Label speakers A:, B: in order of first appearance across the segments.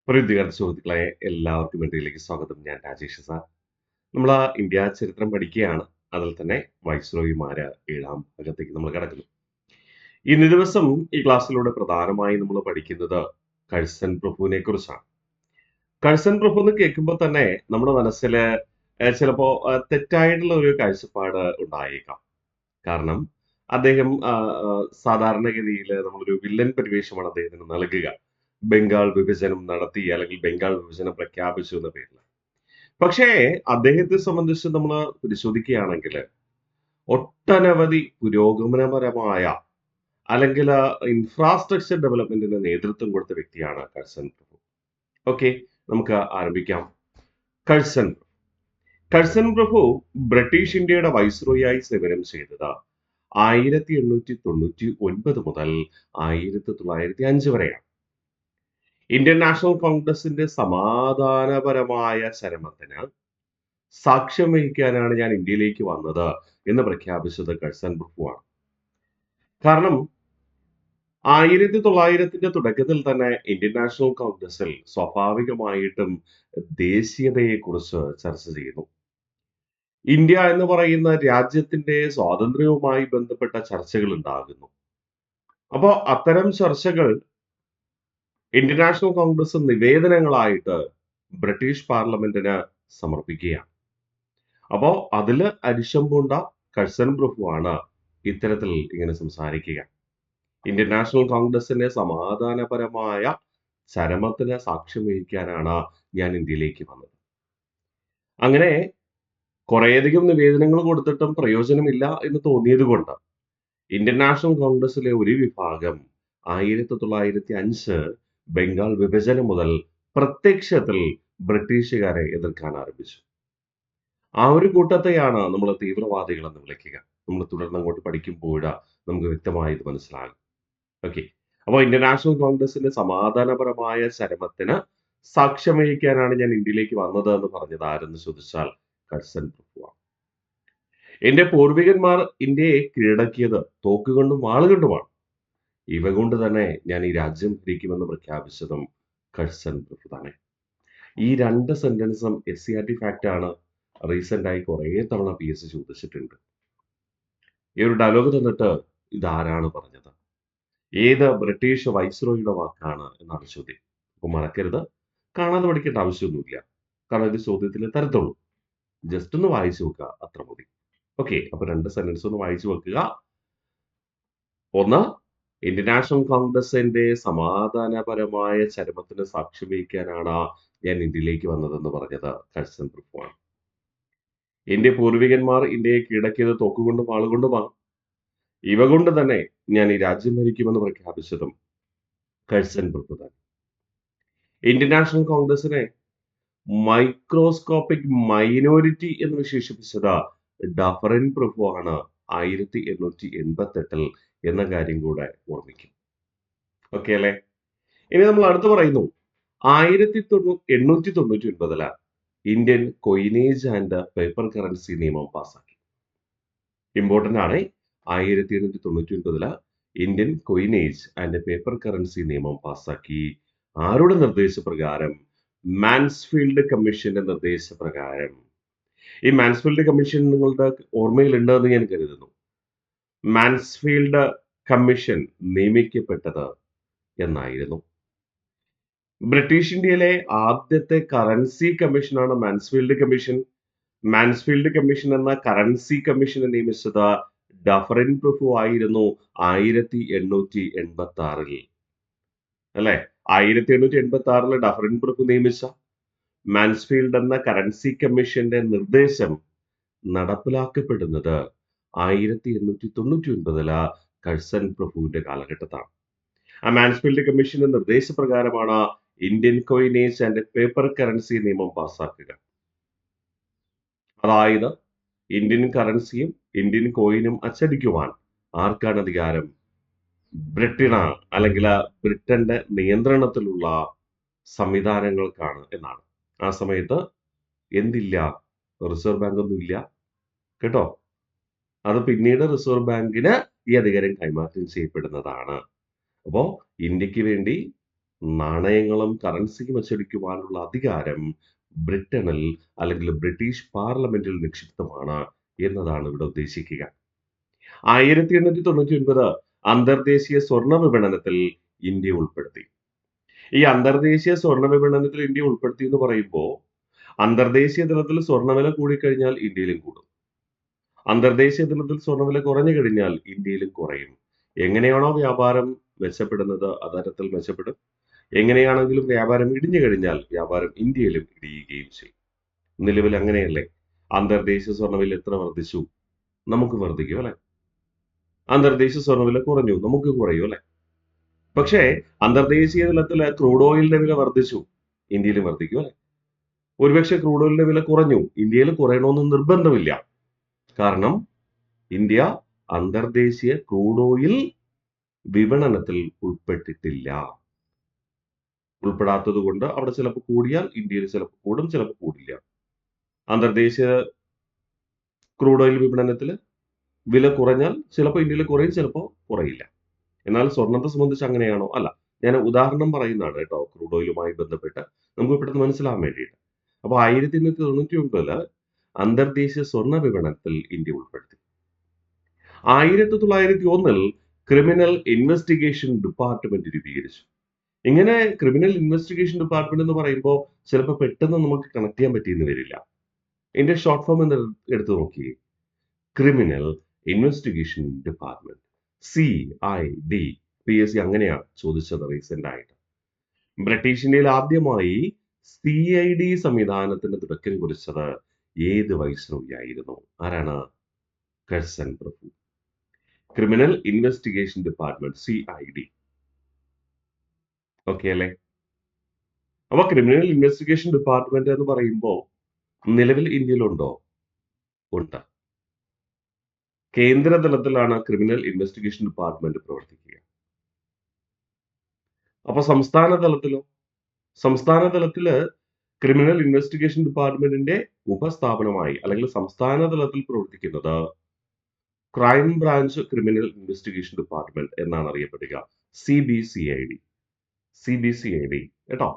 A: പ്രീതികർത്ത സുഹൃത്തുക്കളെ എല്ലാവർക്കും വേണ്ടിയിലേക്ക് സ്വാഗതം. ഞാൻ രാജേഷ് സാർ. നമ്മൾ ഇന്ത്യ ചരിത്രം പഠിക്കുകയാണ്. അതിൽ തന്നെ വൈസ്രോയിമാര് 7ാം ഭാഗത്തേക്ക് നമ്മൾ കടക്കുന്നു. ഇന്ന് ദിവസം ഈ ക്ലാസ്സിലൂടെ പ്രധാനമായും നമ്മൾ പഠിക്കുന്നത് കഴ്സൺ പ്രഭുവിനെ കുറിച്ചാണ്. കഴ്സൺ പ്രഭു എന്ന് കേൾക്കുമ്പോൾ തന്നെ നമ്മുടെ മനസ്സിൽ ചിലപ്പോ തെറ്റായിട്ടുള്ള ഒരു കാഴ്ചപ്പാട് ഉണ്ടായേക്കാം. കാരണം അദ്ദേഹം സാധാരണഗതിയിൽ നമ്മളൊരു വില്ലൻ പരിവേഷമാണ് അദ്ദേഹത്തിന് നൽകുക. ബംഗാൾ വിഭജനം നടത്തി അല്ലെങ്കിൽ ബംഗാൾ വിഭജനം പ്രഖ്യാപിച്ചു എന്ന പേരിൽ. പക്ഷേ അദ്ദേഹത്തെ സംബന്ധിച്ച് നമ്മൾ പരിശോധിക്കുകയാണെങ്കിൽ ഒട്ടനവധി പുരോഗമനപരമായ അല്ലെങ്കിൽ ഇൻഫ്രാസ്ട്രക്ചർ ഡെവലപ്മെന്റിന് നേതൃത്വം കൊടുത്ത വ്യക്തിയാണ് കഴ്സൺ പ്രഭു. ഓക്കെ, നമുക്ക് ആരംഭിക്കാം. കഴ്സൺ കഴ്സൺ പ്രഭു ബ്രിട്ടീഷ് ഇന്ത്യയുടെ വൈസ്രോയായി സേവനം ചെയ്തത് 1899 മുതൽ 1905 വരെയാണ്. ഇന്ത്യൻ നാഷണൽ കോൺഗ്രസിന്റെ സമാധാനപരമായ ചരമത്തിന് സാക്ഷ്യം വഹിക്കാനാണ് ഞാൻ ഇന്ത്യയിലേക്ക് വന്നത് എന്ന് പ്രഖ്യാപിച്ചത് കഴ്സൺ പ്രഭുവാണ്. കാരണം 1900 തുടക്കത്തിൽ തന്നെ ഇന്ത്യൻ നാഷണൽ കോൺഗ്രസിൽ സ്വാഭാവികമായിട്ടും ദേശീയതയെക്കുറിച്ച് ചർച്ച ചെയ്യുന്നു. ഇന്ത്യ എന്ന് പറയുന്ന രാജ്യത്തിന്റെ സ്വാതന്ത്ര്യവുമായി ബന്ധപ്പെട്ട ചർച്ചകൾ ഉണ്ടാകുന്നു. അപ്പോൾ അത്തരം ചർച്ചകൾ ഇന്ത്യൻ നാഷണൽ കോൺഗ്രസ് നിവേദനങ്ങളായിട്ട് ബ്രിട്ടീഷ് പാർലമെന്റിന് സമർപ്പിക്കുകയാണ്. അപ്പോ അതില് അരിശം പൂണ്ട കഴ്സൺ പ്രഭുവാണ് ഇത്തരത്തിൽ ഇങ്ങനെ സംസാരിക്കുക. ഇന്ത്യൻ നാഷണൽ കോൺഗ്രസിന്റെ സമാധാനപരമായ ചരമത്തിന് സാക്ഷ്യം വഹിക്കാനാണ് ഞാൻ ഇന്ത്യയിലേക്ക് വന്നത്. അങ്ങനെ കുറേയധികം നിവേദനങ്ങൾ കൊടുത്തിട്ടും പ്രയോജനമില്ല എന്ന് തോന്നിയത് കൊണ്ട് ഇന്ത്യൻ നാഷണൽ കോൺഗ്രസിലെ ഒരു വിഭാഗം 1905 ബംഗാൾ വിഭജനം മുതൽ പ്രത്യക്ഷത്തിൽ ബ്രിട്ടീഷുകാരെ എതിർക്കാൻ ആരംഭിച്ചു. ആ ഒരു കൂട്ടത്തെയാണ് നമ്മൾ തീവ്രവാദികൾ എന്ന് വിളിക്കുക. നമ്മൾ തുടർന്ന് അങ്ങോട്ട് പഠിക്കുമ്പോൾ നമുക്ക് വ്യക്തമായി ഇത് മനസ്സിലാകും. ഓക്കെ, അപ്പോൾ ഇന്ത്യൻ നാഷണൽ കോൺഗ്രസിന്റെ സമാധാനപരമായ ചരമത്തിന് സാക്ഷ്യം വഹിക്കാനാണ് ഞാൻ ഇന്ത്യയിലേക്ക് വന്നത് എന്ന് പറഞ്ഞത് ആരെന്ന് ചോദിച്ചാൽ കഴ്സൺ പ്രഭുവാണ്. എന്റെ പൂർവികന്മാർ ഇന്ത്യയെ കീഴടക്കിയത് തോക്കുകൊണ്ടും വാളുകൊണ്ടുമാണ്. ഇവ കൊണ്ട് തന്നെ ഞാൻ ഈ രാജ്യം ഭരിക്കുമെന്ന് പ്രഖ്യാപിച്ചതും കഴ്സൺ പ്രഭു തന്നെ. ഈ രണ്ട് സെന്റൻസും SCERT ഫാക്റ്റ് ആണ്. റീസെന്റ് ആയി കുറെ തവണ PSC ചോദിച്ചിട്ടുണ്ട്. ഈ ഒരു ഡയലോഗ് തന്നിട്ട് ഇതാരാണ് പറഞ്ഞത്, ഏത് ബ്രിട്ടീഷ് വൈസ്രോയുടെ വാക്കാണ് എന്നാണ് ചോദ്യം. അപ്പൊ മറക്കരുത്, കാണാതെ പഠിക്കേണ്ട ആവശ്യമൊന്നുമില്ല. കാരണം ഇത് ചോദ്യത്തിൽ തരത്തുള്ളൂ. ജസ്റ്റ് ഒന്ന് വായിച്ചു വെക്കുക, അത്ര മതി. ഓക്കെ, അപ്പൊ രണ്ട് സെന്റൻസ് ഒന്ന് വായിച്ചു വെക്കുക. ഒന്ന്, ഇന്ത്യൻ നാഷണൽ കോൺഗ്രസിന്റെ സമാധാനപരമായ ചരമത്തിന് സാക്ഷ്യം വഹിക്കാനാണ് ഞാൻ ഇന്ത്യയിലേക്ക് വന്നതെന്ന് പറഞ്ഞത് കഴ്സൺ പ്രഭുവാണ്. എന്റെ പൂർവികന്മാർ ഇന്ത്യയെ കീഴടക്കിയത് തോക്കുകൊണ്ടും വാളുകൊണ്ടുമാണ്. ഇവ കൊണ്ട് തന്നെ ഞാൻ ഈ രാജ്യം ഭരിക്കുമെന്ന് പ്രഖ്യാപിച്ചതും കഴ്സൺ പ്രഭു തന്നെ. ഇന്ത്യൻ നാഷണൽ കോൺഗ്രസിനെ മൈക്രോസ്കോപ്പിക് മൈനോരിറ്റി എന്ന് വിശേഷിപ്പിച്ചത് ഡഫറിൻ പ്രഭുവാണ് 1888 എന്ന കാര്യം കൂടെ ഓർമ്മിക്കും. ഓക്കെ അല്ലെ? ഇനി നമ്മൾ അടുത്ത് പറയുന്നു, 1899 ഇന്ത്യൻ കൊയിനേജ് ആൻഡ് പേപ്പർ കറൻസി നിയമം പാസാക്കി. ഇമ്പോർട്ടന്റ് ആണ്. 1899 ഇന്ത്യൻ കൊയിനേജ് ആൻഡ് പേപ്പർ കറൻസി നിയമം പാസാക്കി. ആരുടെ നിർദ്ദേശപ്രകാരം? മാൻസ്ഫീൽഡ് കമ്മീഷന്റെ നിർദ്ദേശപ്രകാരം. ഈ മാൻസ്ഫീൽഡ് കമ്മീഷൻ നിങ്ങളുടെ ഓർമ്മയിലുണ്ടെന്ന് ഞാൻ കരുതുന്നു. മാൻസ്ഫീൽഡ് കമ്മീഷൻ നിയമിക്കപ്പെട്ടത് എന്നായിരുന്നു. ബ്രിട്ടീഷ് ഇന്ത്യയിലെ ആദ്യത്തെ കറൻസി കമ്മീഷനാണ് മാൻസ്ഫീൽഡ് കമ്മീഷൻ. മാൻസ്ഫീൽഡ് കമ്മീഷൻ എന്ന കറൻസി കമ്മീഷനെ നിയമിച്ചത് ഡഫറിൻ പ്രഭു ആയിരുന്നു 1886 അല്ലെ? 1886 ഡഫറിൻ പ്രഭു നിയമിച്ച മാൻസ്ഫീൽഡ് എന്ന കറൻസി കമ്മീഷന്റെ നിർദ്ദേശം നടപ്പിലാക്കപ്പെടുന്നത് 1899 കഴ്സൺ പ്രഭുവിന്റെ കാലഘട്ടത്താണ്. ആ മാൻസ്ഫീൽഡ് കമ്മീഷന്റെ നിർദ്ദേശപ്രകാരമാണ് Indian coinage and paper currency നിയമം പാസാക്കുക. അതായത് ഇന്ത്യൻ കറൻസിയും ഇന്ത്യൻ കോയിനും അച്ചടിക്കുവാൻ ആർക്കാണ് അധികാരം? ബ്രിട്ടനാണ്, അല്ലെങ്കിൽ ബ്രിട്ടന്റെ നിയന്ത്രണത്തിലുള്ള സംവിധാനങ്ങൾക്കാണ് എന്നാണ്. ആ സമയത്ത് എന്തില്ല? റിസർവ് ബാങ്ക് ഒന്നും ഇല്ല കേട്ടോ. അത് പിന്നീട് റിസർവ് ബാങ്കിന് ഈ അധികാരം കൈമാറ്റം ചെയ്യപ്പെടുന്നതാണ്. അപ്പോ ഇന്ത്യക്ക് വേണ്ടി നാണയങ്ങളും കറൻസിയും അച്ചടിക്കുവാനുള്ള അധികാരം ബ്രിട്ടനിൽ അല്ലെങ്കിൽ ബ്രിട്ടീഷ് പാർലമെന്റിൽ നിക്ഷിപ്തമാണ് എന്നതാണ് ഇവിടെ ഉദ്ദേശിക്കുക. 1899 അന്തർദേശീയ സ്വർണ്ണ വിപണനത്തിൽ ഇന്ത്യ ഉൾപ്പെടുത്തി. ഈ അന്തർദേശീയ സ്വർണ്ണ വിപണനത്തിൽ ഇന്ത്യ ഉൾപ്പെടുത്തി എന്ന് പറയുമ്പോൾ അന്തർദേശീയ തലത്തിൽ സ്വർണ്ണവില കൂടിക്കഴിഞ്ഞാൽ ഇന്ത്യയിലും കൂടും. അന്തർദേശീയ തലത്തിൽ സ്വർണ്ണവില കുറഞ്ഞു കഴിഞ്ഞാൽ ഇന്ത്യയിലും കുറയും. എങ്ങനെയാണോ വ്യാപാരം മെച്ചപ്പെടുന്നത് അതരത്തിൽ മെച്ചപ്പെടും. എങ്ങനെയാണെങ്കിലും വ്യാപാരം ഇടിഞ്ഞു കഴിഞ്ഞാൽ വ്യാപാരം ഇന്ത്യയിലും ഇടിയുകയും ചെയ്യും. നിലവിൽ അങ്ങനെയല്ലേ? അന്തർദേശീയ സ്വർണ്ണവില എത്ര വർദ്ധിച്ചു? നമുക്ക് വർദ്ധിക്കും അല്ലെ? അന്തർദേശീയ സ്വർണ്ണവില കുറഞ്ഞു, നമുക്ക് കുറയും അല്ലെ? പക്ഷേ അന്തർദേശീയ തലത്തിൽ ക്രൂഡ് ഓയിലിന്റെ വില വർദ്ധിച്ചു, ഇന്ത്യയിലും വർദ്ധിക്കും അല്ലെ? ഒരുപക്ഷെ ക്രൂഡ് ഓയിലിന്റെ വില കുറഞ്ഞു, ഇന്ത്യയിൽ കുറയണമെന്ന് നിർബന്ധമില്ല. കാരണം ഇന്ത്യ അന്തർദേശീയ ക്രൂഡ് ഓയിൽ വിപണനത്തിൽ ഉൾപ്പെട്ടിട്ടില്ല. ഉൾപ്പെടാത്തത് കൊണ്ട് അവിടെ ചിലപ്പോൾ കൂടിയാൽ ഇന്ത്യയിൽ ചിലപ്പോൾ കൂടും, ചിലപ്പോൾ കൂടില്ല. അന്തർദേശീയ ക്രൂഡ് ഓയിൽ വിപണനത്തിൽ വില കുറഞ്ഞാൽ ചിലപ്പോൾ ഇന്ത്യയിൽ കുറയും, ചിലപ്പോൾ കുറയില്ല. എന്നാൽ സ്വർണത്തെ സംബന്ധിച്ച് അങ്ങനെയാണോ? അല്ല. ഞാൻ ഉദാഹരണം പറയുന്നതാണ് കേട്ടോ, ക്രൂഡ് ഓയിലുമായി ബന്ധപ്പെട്ട് നമുക്ക് പെട്ടെന്ന് മനസ്സിലാവാൻ വേണ്ടിയിട്ട്. അപ്പോൾ 1899 അന്തർദേശീയ സ്വർണ്ണ വിപണനത്തിൽ ഇന്ത്യ ഉൾപ്പെടുത്തി. 1901 ക്രിമിനൽ ഇൻവെസ്റ്റിഗേഷൻ ഡിപ്പാർട്ട്മെന്റ് രൂപീകരിച്ചു. ഇങ്ങനെ ക്രിമിനൽ ഇൻവെസ്റ്റിഗേഷൻ ഡിപ്പാർട്ട്മെന്റ് എന്ന് പറയുമ്പോൾ ചിലപ്പോൾ പെട്ടെന്ന് നമുക്ക് കണക്ട് ചെയ്യാൻ പറ്റിയെന്ന് വരില്ല. ഇതിന്റെ ഷോർട്ട് ഫോം എന്ന് എടുത്തു നോക്കിയേ. Criminal investigation department, CID. PSC അങ്ങനെയാണ് ചോദിച്ചത് റീസെന്റ് ആയിട്ട്. ബ്രിട്ടീഷ് ഇന്ത്യയിൽ ആദ്യമായി CID സംവിധാനത്തിന് തുടക്കം കുറിച്ചത് ഏത് വൈസ്രോയിയായിരുന്നു? ആരാണ്? കഴ്സൺ പ്രഭു. Criminal investigation department, CID. Okay അല്ലേ? അപ്പൊ ക്രിമിനൽ ഇൻവെസ്റ്റിഗേഷൻ ഡിപ്പാർട്ട്മെന്റ് എന്ന് പറയുമ്പോൾ നിലവിൽ ഇന്ത്യയിലുണ്ടോ? ഉണ്ട്. കേന്ദ്ര തലത്തിലാണ് ക്രിമിനൽ ഇൻവെസ്റ്റിഗേഷൻ ഡിപ്പാർട്ട്മെന്റ് പ്രവർത്തിക്കുക. അപ്പൊ സംസ്ഥാന തലത്തിലോ? സംസ്ഥാന തലത്തില് ക്രിമിനൽ ഇൻവെസ്റ്റിഗേഷൻ ഡിപ്പാർട്ട്മെന്റിന്റെ ഉപസ്ഥാപനമായി അല്ലെങ്കിൽ സംസ്ഥാന തലത്തിൽ പ്രവർത്തിക്കുന്നത് crime branch criminal investigation department എന്നാണ് അറിയപ്പെടുക. CBCID. CBCID കേട്ടോ.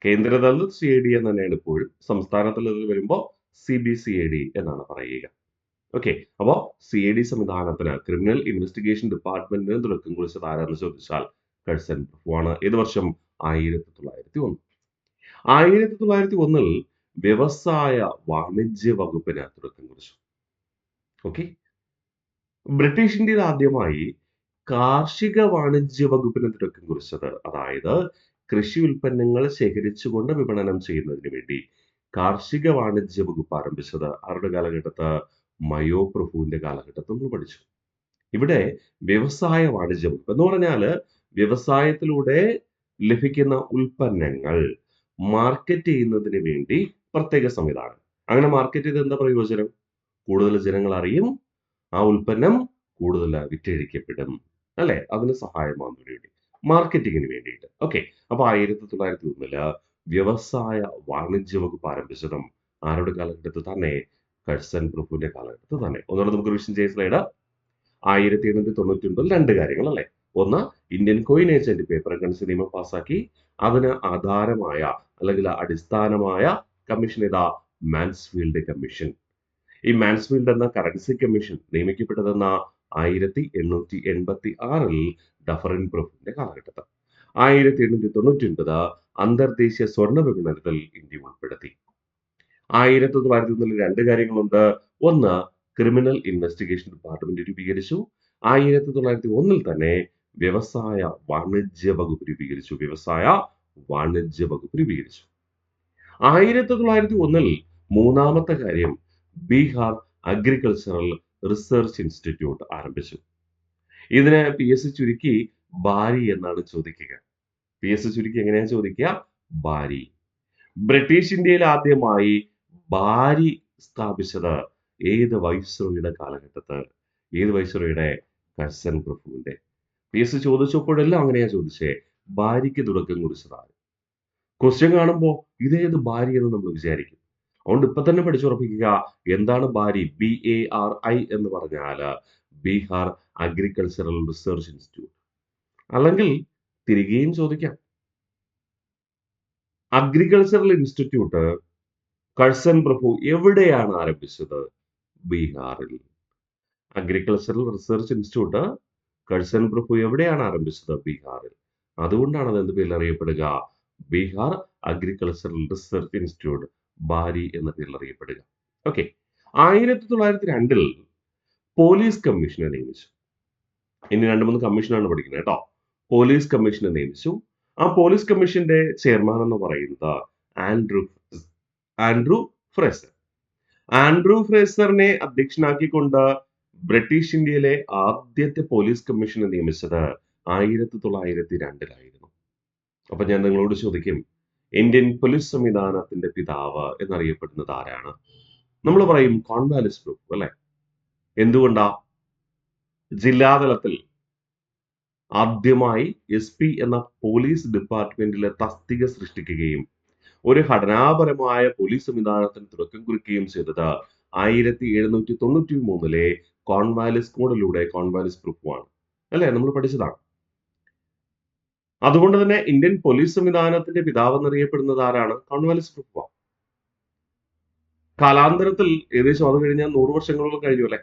A: കേന്ദ്ര തലത്തിൽ CID എന്ന് തന്നെയാണ് ഇപ്പോഴും, സംസ്ഥാന തലത്തിൽ വരുമ്പോൾ CBCID എന്നാണ് പറയുക. ഓക്കെ. അപ്പോൾ CID സംവിധാനത്തിന് ക്രിമിനൽ ഇൻവെസ്റ്റിഗേഷൻ ഡിപ്പാർട്ട്മെന്റിന് തുടക്കം കുറിച്ചത് ആരാണെന്ന് ചോദിച്ചാൽ കഴ്സൺ പ്രഭുവാണ്. ഏത് വർഷം? 1901. 1901 വ്യവസായ വാണിജ്യ വകുപ്പിന് തുടക്കം കുറിച്ചു. ഓക്കെ. ബ്രിട്ടീഷ് ഇന്ത്യയിൽ ആദ്യമായി കാർഷിക വാണിജ്യ വകുപ്പിന് തുടക്കം കുറിച്ചത്, അതായത് കൃഷി ഉൽപ്പന്നങ്ങൾ ശേഖരിച്ചുകൊണ്ട് വിപണനം ചെയ്യുന്നതിന് വേണ്ടി കാർഷിക വാണിജ്യ വകുപ്പ് ആരംഭിച്ചത് ആരുടെ കാലഘട്ടത്ത്? മയോ പ്രഭുവിന്റെ കാലഘട്ടത്തിൽ നമ്മൾ പഠിച്ചു. ഇവിടെ വ്യവസായ വാണിജ്യ വകുപ്പ് എന്ന് പറഞ്ഞാൽ വ്യവസായത്തിലൂടെ ലഭിക്കുന്ന ഉൽപ്പന്നങ്ങൾ മാർക്കറ്റ് ചെയ്യുന്നതിന് വേണ്ടി പ്രത്യേക സംവിധാനം. അങ്ങനെ മാർക്കറ്റ് ചെയ്ത് എന്താ പ്രയോജനം? കൂടുതൽ ജനങ്ങൾ അറിയും, ആ ഉൽപ്പന്നം കൂടുതൽ വിറ്റഴിക്കപ്പെടും അല്ലെ? അതിന് സഹായമാകുന്നതിന് വേണ്ടി, മാർക്കറ്റിങ്ങിന് വേണ്ടിയിട്ട്. ഓക്കെ. അപ്പൊ 1901 വ്യവസായ വാണിജ്യ വകുപ്പ് ആരംഭിച്ചതും ആരുടെ കാലഘട്ടത്തിൽ തന്നെ? കഴ്സൺ പ്രഭുവിന്റെ കാലഘട്ടത്തിൽ തന്നെ. ഒന്നുകൂടെ നമുക്ക് റിവിഷൻ ചെയ്ത സ്ലൈഡ്. 1899 രണ്ട് കാര്യങ്ങൾ അല്ലെ? ഒന്ന്, Indian coinage and paper currency നിയമം പാസാക്കി. അതിന് ആധാരമായ അല്ലെങ്കിൽ അടിസ്ഥാനമായ കമ്മീഷൻ ഏതാ? Mansfield commission. ഈ മാൻസ്ഫീൽഡ് എന്ന കറൻസി കമ്മീഷൻ നിയമിക്കപ്പെട്ടതെന്ന 1886 ഡഫറിൻ പ്രഭുവിന്റെ കാലഘട്ടത്തിൽ. 1899 അന്തർദേശീയ സ്വർണ്ണ വിപണനത്തിൽ ഇന്ത്യ ഉൾപ്പെടുത്തി. 1901 രണ്ട് കാര്യങ്ങളുണ്ട്. ഒന്ന്, ക്രിമിനൽ ഇൻവെസ്റ്റിഗേഷൻ ഡിപ്പാർട്ട്മെന്റ് രൂപീകരിച്ചു. 1901 തന്നെ വ്യവസായ വാണിജ്യ വകുപ്പ് രൂപീകരിച്ചു. വ്യവസായ വാണിജ്യ വകുപ്പ് രൂപീകരിച്ചു. 1901 മൂന്നാമത്തെ കാര്യം, ബീഹാർ അഗ്രികൾച്ചറൽ റിസർച്ച് ഇൻസ്റ്റിറ്റ്യൂട്ട് ആരംഭിച്ചു. ഇതിന് PSC ചുരുക്കി ബാരി എന്നാണ് ചോദിക്കുക. PSC ചുരുക്കി എങ്ങനെയാണ് ചോദിക്കുക? ബാരി. ബ്രിട്ടീഷ് ഇന്ത്യയിൽ ആദ്യമായി ബാരി സ്ഥാപിച്ചത് ഏത് വൈസ്രോയുടെ കാലഘട്ടത്ത്? ഏത് വൈസ്രോയുടെ? കഴ്സൺ പ്രഭുവിന്റെ. PSC ചോദിച്ചപ്പോഴെല്ലാം അങ്ങനെയാ ചോദിച്ചേ. ബാരിക്ക് തുടക്കം കുറിച്ചതാണ്. ക്വസ്റ്റ്യൻ കാണുമ്പോൾ ഇതേത് ബാരി എന്ന് നമ്മൾ വിചാരിക്കും. അതുകൊണ്ട് ഇപ്പൊ തന്നെ പഠിച്ചുറപ്പിക്കുക, എന്താണ് ബാരി? BARI എന്ന് പറഞ്ഞാൽ ബീഹാർ അഗ്രികൾച്ചറൽ റിസർച്ച് ഇൻസ്റ്റിറ്റ്യൂട്ട്. അല്ലെങ്കിൽ തിരികെയും ചോദിക്കാം, അഗ്രികൾച്ചറൽ ഇൻസ്റ്റിറ്റ്യൂട്ട് കഴ്സൺ പ്രഭു എവിടെയാണ് ആരംഭിച്ചത്? ബീഹാറിൽ. അഗ്രികൾച്ചറൽ റിസർച്ച് ഇൻസ്റ്റിറ്റ്യൂട്ട് കഴ്സൺ പ്രഭു എവിടെയാണ് ആരംഭിച്ചത്? ബീഹാറിൽ. അതുകൊണ്ടാണ് അത് എന്ത് പേരിൽ അറിയപ്പെടുക? ബീഹാർ അഗ്രികൾച്ചറൽ റിസർച്ച് ഇൻസ്റ്റിറ്റ്യൂട്ട്, ബാരി എന്ന പേരിൽ അറിയപ്പെടുക. ഓക്കെ. 1902 പോലീസ് കമ്മീഷനെ നിയമിച്ചു. ഇനി 2-3 കമ്മീഷനാണ് പഠിക്കുന്നത് കേട്ടോ. പോലീസ് കമ്മീഷനെ നിയമിച്ചു. ആ പോലീസ് കമ്മീഷന്റെ ചെയർമാൻ എന്ന് പറയുന്നത് ആൻഡ്രൂ ഫ്രേസർ. ആൻഡ്രൂ ഫ്രേസറിനെ അധ്യക്ഷനാക്കിക്കൊണ്ട് ബ്രിട്ടീഷ് ഇന്ത്യയിലെ ആദ്യത്തെ പോലീസ് കമ്മീഷനെ നിയമിച്ചത് 1902 അപ്പൊ ഞാൻ നിങ്ങളോട് ചോദിക്കും, ഇന്ത്യൻ പോലീസ് സംവിധാനത്തിന്റെ പിതാവ് എന്നറിയപ്പെടുന്നത് ആരാണ്? നമ്മൾ പറയും കോൺവാലിസ് പ്രഭു അല്ലെ? എന്തുകൊണ്ടാ? ജില്ലാതലത്തിൽ ആദ്യമായി SP എന്ന പോലീസ് ഡിപ്പാർട്ട്മെന്റിലെ തസ്തിക സൃഷ്ടിക്കുകയും ഒരു ഘടനാപരമായ പോലീസ് സംവിധാനത്തിന് തുടക്കം കുറിക്കുകയും ചെയ്തത് 1793 കോൺവാലിസ് കോഡിലൂടെ കോൺവാലിസ് പ്രഭുവാണ് അല്ലെ? നമ്മൾ പഠിച്ചതാണ്. അതുകൊണ്ട് തന്നെ ഇന്ത്യൻ പോലീസ് സംവിധാനത്തിന്റെ പിതാവ് എന്നറിയപ്പെടുന്നത് ആരാണ്? കോൺവാലിസ് പ്രഭു. കാലാന്തരത്തിൽ ഏകദേശം അത് കഴിഞ്ഞാൽ 100 വർഷങ്ങളോളം കഴിഞ്ഞു അല്ലെ?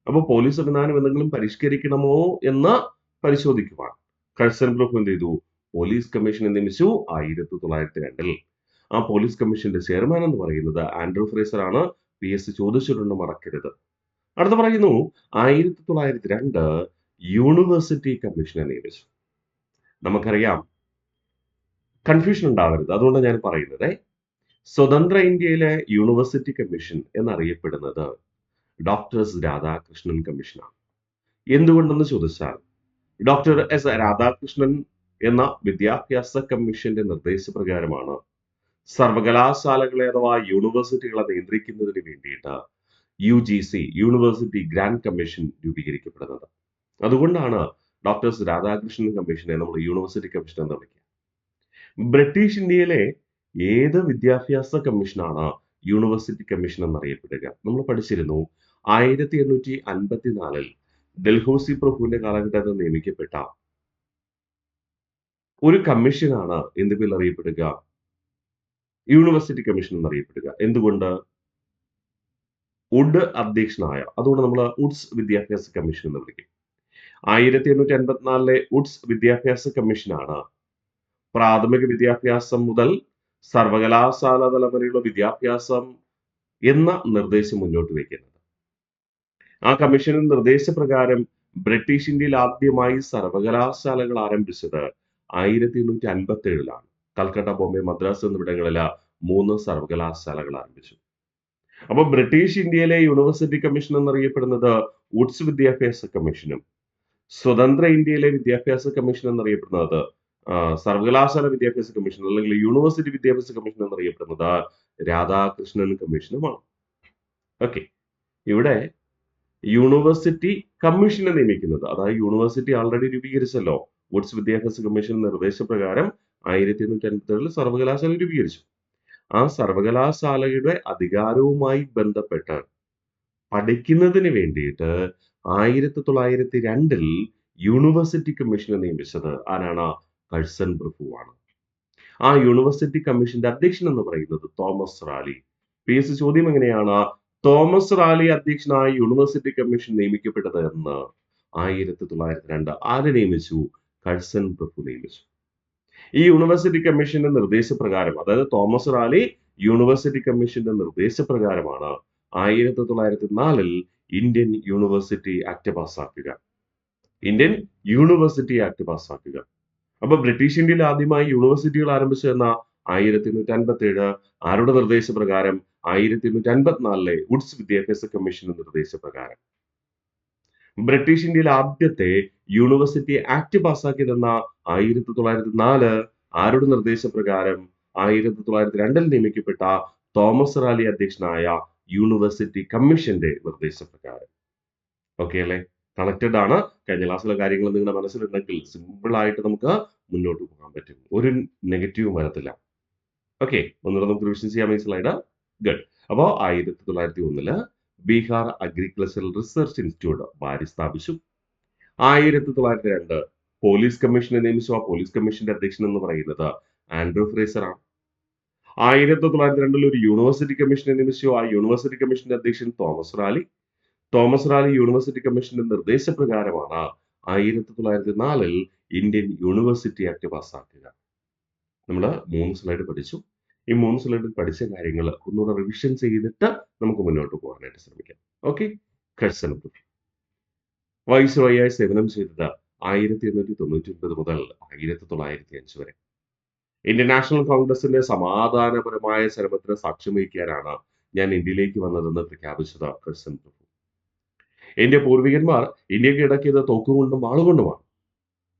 A: അപ്പൊ പോലീസ് സംവിധാനം എന്തെങ്കിലും പരിഷ്കരിക്കണമോ എന്ന് പരിശോധിക്കുവാൻ കഴ്സൺ പ്രഭു എന്ത് ചെയ്തു? പോലീസ് കമ്മീഷനെ നിയമിച്ചു 1902. ആ പോലീസ് കമ്മീഷന്റെ ചെയർമാൻ എന്ന് പറയുന്നത് ആൻഡ്രൂ ഫ്രേസർ ആണ്. PS ചോദിച്ചിട്ടുണ്ട്, മറക്കരുത്. അടുത്ത പറയുന്നു 1902 യൂണിവേഴ്സിറ്റി കമ്മീഷനെ നിയമിച്ചു. നമുക്കറിയാം, കൺഫ്യൂഷൻ ഉണ്ടാവരുത്, അതുകൊണ്ട് ഞാൻ പറയുന്നത് സ്വതന്ത്ര ഇന്ത്യയിലെ യൂണിവേഴ്സിറ്റി കമ്മീഷൻ എന്നറിയപ്പെടുന്നത് ഡോക്ടർ രാധാകൃഷ്ണൻ കമ്മീഷനാണ്. എന്തുകൊണ്ടെന്ന് ചോദിച്ചാൽ ഡോക്ടർ S രാധാകൃഷ്ണൻ എന്ന വിദ്യാഭ്യാസ കമ്മീഷന്റെ നിർദ്ദേശപ്രകാരമാണ് സർവകലാശാലകളെ അഥവാ യൂണിവേഴ്സിറ്റികളെ നിയന്ത്രിക്കുന്നതിന് വേണ്ടിയിട്ട് UGC യൂണിവേഴ്സിറ്റി ഗ്രാൻഡ് കമ്മീഷൻ രൂപീകരിക്കപ്പെടുന്നത്. അതുകൊണ്ടാണ് ഡോക്ടർ രാധാകൃഷ്ണൻ കമ്മീഷനെ നമ്മൾ യൂണിവേഴ്സിറ്റി കമ്മീഷൻ എന്ന് വിളിക്കുക. ബ്രിട്ടീഷ് ഇന്ത്യയിലെ ഏത് വിദ്യാഭ്യാസ കമ്മീഷനാണ് യൂണിവേഴ്സിറ്റി കമ്മീഷൻ എന്നറിയപ്പെടുക? നമ്മൾ പഠിച്ചിരുന്നു 1854 ഡൽഹൌസി പ്രഭുവിന്റെ കാലഘട്ടത്തിൽ നിയമിക്കപ്പെട്ട ഒരു കമ്മീഷനാണ് എന്ത് പേരിൽ അറിയപ്പെടുക? University commission എന്നറിയപ്പെടുക. എന്തുകൊണ്ട്? വുഡ് അധ്യക്ഷനായ, അതുകൊണ്ട് നമ്മൾ വുഡ്സ് വിദ്യാഭ്യാസ കമ്മീഷൻ എന്ന് വിളിക്കും. 1854 വുഡ്സ് വിദ്യാഭ്യാസ കമ്മീഷനാണ് പ്രാഥമിക വിദ്യാഭ്യാസം മുതൽ സർവകലാശാല തലം വരെയുള്ള വിദ്യാഭ്യാസം എന്ന നിർദ്ദേശം മുന്നോട്ട് വയ്ക്കുന്നത്. ആ കമ്മീഷന്റെ നിർദ്ദേശപ്രകാരം ബ്രിട്ടീഷ് ഇന്ത്യയിൽ ആദ്യമായി സർവകലാശാലകൾ ആരംഭിച്ചത് 1857 കൽക്കട്ട, ബോംബെ, മദ്രാസ് എന്നിവിടങ്ങളിൽ 3 സർവകലാശാലകൾ ആരംഭിച്ചു. അപ്പൊ ബ്രിട്ടീഷ് ഇന്ത്യയിലെ യൂണിവേഴ്സിറ്റി കമ്മീഷൻ എന്നറിയപ്പെടുന്നത് വുഡ്സ് വിദ്യാഭ്യാസ കമ്മീഷനും, സ്വതന്ത്ര ഇന്ത്യയിലെ വിദ്യാഭ്യാസ കമ്മീഷൻ എന്നറിയപ്പെടുന്നത് സർവകലാശാല വിദ്യാഭ്യാസ കമ്മീഷൻ അല്ലെങ്കിൽ യൂണിവേഴ്സിറ്റി വിദ്യാഭ്യാസ കമ്മീഷൻ എന്നറിയപ്പെടുന്നത് രാധാകൃഷ്ണൻ കമ്മീഷനുമാണ്. ഓക്കെ. ഇവിടെ യൂണിവേഴ്സിറ്റി കമ്മീഷനെ നിയമിക്കുന്നത്, അതായത് യൂണിവേഴ്സിറ്റി ആൾറെഡി രൂപീകരിച്ചല്ലോ. വുഡ്സ് വിദ്യാഭ്യാസ കമ്മീഷൻ നിർദ്ദേശപ്രകാരം 1857 സർവകലാശാല രൂപീകരിച്ചു. ആ സർവകലാശാലയുടെ അധികാരവുമായി ബന്ധപ്പെട്ട് പഠിക്കുന്നതിന് വേണ്ടിയിട്ട് 1902 യൂണിവേഴ്സിറ്റി കമ്മീഷനെ നിയമിച്ചത് ആരാണ്? കഴ്സൺ പ്രഭുവാണ്. ആ യൂണിവേഴ്സിറ്റി കമ്മീഷന്റെ അധ്യക്ഷൻ എന്ന് പറയുന്നത് തോമസ് റാലി. PS ചോദ്യം എങ്ങനെയാണ്? തോമസ് റാലി അധ്യക്ഷനായ യൂണിവേഴ്സിറ്റി കമ്മീഷൻ നിയമിക്കപ്പെട്ടത് എന്ന് 1902 ആര് നിയമിച്ചു? കഴ്സൺ പ്രഭു നിയമിച്ചു. ഈ യൂണിവേഴ്സിറ്റി കമ്മീഷന്റെ നിർദ്ദേശപ്രകാരം, അതായത് തോമസ് റാലി യൂണിവേഴ്സിറ്റി കമ്മീഷന്റെ നിർദ്ദേശപ്രകാരമാണ് 1904 ഇന്ത്യൻ യൂണിവേഴ്സിറ്റി ആക്ട് പാസ്സാക്കുക. ഇന്ത്യൻ യൂണിവേഴ്സിറ്റി ആക്ട് പാസ്സാക്കുക. അപ്പൊ ബ്രിട്ടീഷ് ഇന്ത്യയിൽ ആദ്യമായി യൂണിവേഴ്സിറ്റികൾ ആരംഭിച്ചതെന്ന 1857 ആരുടെ നിർദ്ദേശപ്രകാരം? 1854 വുഡ്സ് വിദ്യാഭ്യാസ കമ്മീഷന്റെ നിർദ്ദേശപ്രകാരം. ബ്രിട്ടീഷ് ഇന്ത്യയിൽ ആദ്യത്തെ യൂണിവേഴ്സിറ്റി ആക്ട് പാസ്സാക്കിയതെന്ന 1904 ആരുടെ നിർദ്ദേശപ്രകാരം? 1902 നിയമിക്കപ്പെട്ട തോമസ് റാലി അധ്യക്ഷനായ യൂണിവേഴ്സിറ്റി കമ്മീഷന്റെ നിർദ്ദേശപ്രകാരം. ഓക്കെ അല്ലെ? കണക്റ്റഡ് ആണ്. കഴിഞ്ഞ ക്ലാസ്സിലെ കാര്യങ്ങൾ നിങ്ങളുടെ മനസ്സിലുണ്ടെങ്കിൽ സിമ്പിൾ ആയിട്ട് നമുക്ക് മുന്നോട്ട് പോകാൻ പറ്റും. ഒരു നെഗറ്റീവും വരത്തില്ല. ഓക്കെ, ഒന്നുകൂടെ നമുക്ക് റിവിഷൻ ചെയ്യാം ഈ സ്ലൈഡ്. ഗുഡ്. അപ്പോൾ 1901 ബീഹാർ അഗ്രികൾച്ചറൽ റിസർച്ച് ഇൻസ്റ്റിറ്റ്യൂട്ട് ബാരി സ്ഥാപിച്ചു. 1902 പോലീസ് കമ്മീഷനെ നിയമിച്ചു. ആ പോലീസ് കമ്മീഷന്റെ അധ്യക്ഷൻ എന്ന് പറയുന്നത് ആൻഡ്രൂ ഫ്രേസർ ആണ്. 1902 ഒരു യൂണിവേഴ്സിറ്റി കമ്മീഷനെ നിയമിച്ചു. ആ യൂണിവേഴ്സിറ്റി കമ്മീഷന്റെ അധ്യക്ഷൻ Thomas rally. Thomas Raleigh university കമ്മീഷന്റെ നിർദ്ദേശപ്രകാരമാണ് 1904 ഇന്ത്യൻ യൂണിവേഴ്സിറ്റി ആക്ട് പാസ്സാക്കുക. നമ്മൾ 3 സ്ലൈഡ് പഠിച്ചു. ഈ 3 സ്ലൈഡിൽ പഠിച്ച കാര്യങ്ങൾ ഒന്നുകൂടെ റിവിഷൻ ചെയ്തിട്ട് നമുക്ക് മുന്നോട്ട് പോകാനായിട്ട് ശ്രമിക്കാം. ഓക്കെ. കഴ്സൺ പ്രഭു വൈസ്രോയിയായി സേവനം ചെയ്തത് 1899 മുതൽ 1905 വരെ. ഇന്ത്യൻ നാഷണൽ കോൺഗ്രസിന്റെ സമാധാനപരമായ ചരമത്തിന് സാക്ഷ്യം വഹിക്കാനാണ് ഞാൻ ഇന്ത്യയിലേക്ക് വന്നതെന്ന് പ്രഖ്യാപിച്ചത് കഴ്സൺ പ്രഭു. എന്റെ പൂർവികന്മാർ ഇന്ത്യ കീഴടക്കിയത് തോക്കുകൊണ്ടും വാളുകൊണ്ടുമാണ്.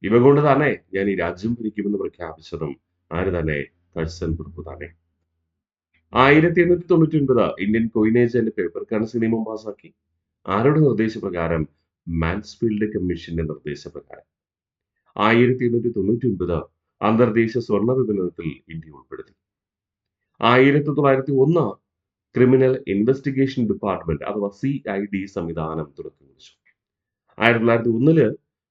A: ഇവ കൊണ്ട് തന്നെ ഞാൻ ഈ രാജ്യം ഭരിക്കുമെന്ന് പ്രഖ്യാപിച്ചതും ആര് തന്നെ? കഴ്സൺ പ്രഭു തന്നെ. 1899 Indian coinage and paper currency നിയമം പാസാക്കി. ആരുടെ നിർദ്ദേശപ്രകാരം? മാൻസ്ഫീൽഡ് കമ്മീഷന്റെ നിർദ്ദേശപ്രകാരം. 1899 അന്തർദേശീയ സ്വർണ്ണ വിപണനത്തിൽ ഇന്ത്യ ഉൾപ്പെടുത്തി. 1901 ക്രിമിനൽ ഇൻവെസ്റ്റിഗേഷൻ ഡിപ്പാർട്ട്മെന്റ് അഥവാ CID സംവിധാനം തുടക്കം കുറിച്ചു. 1901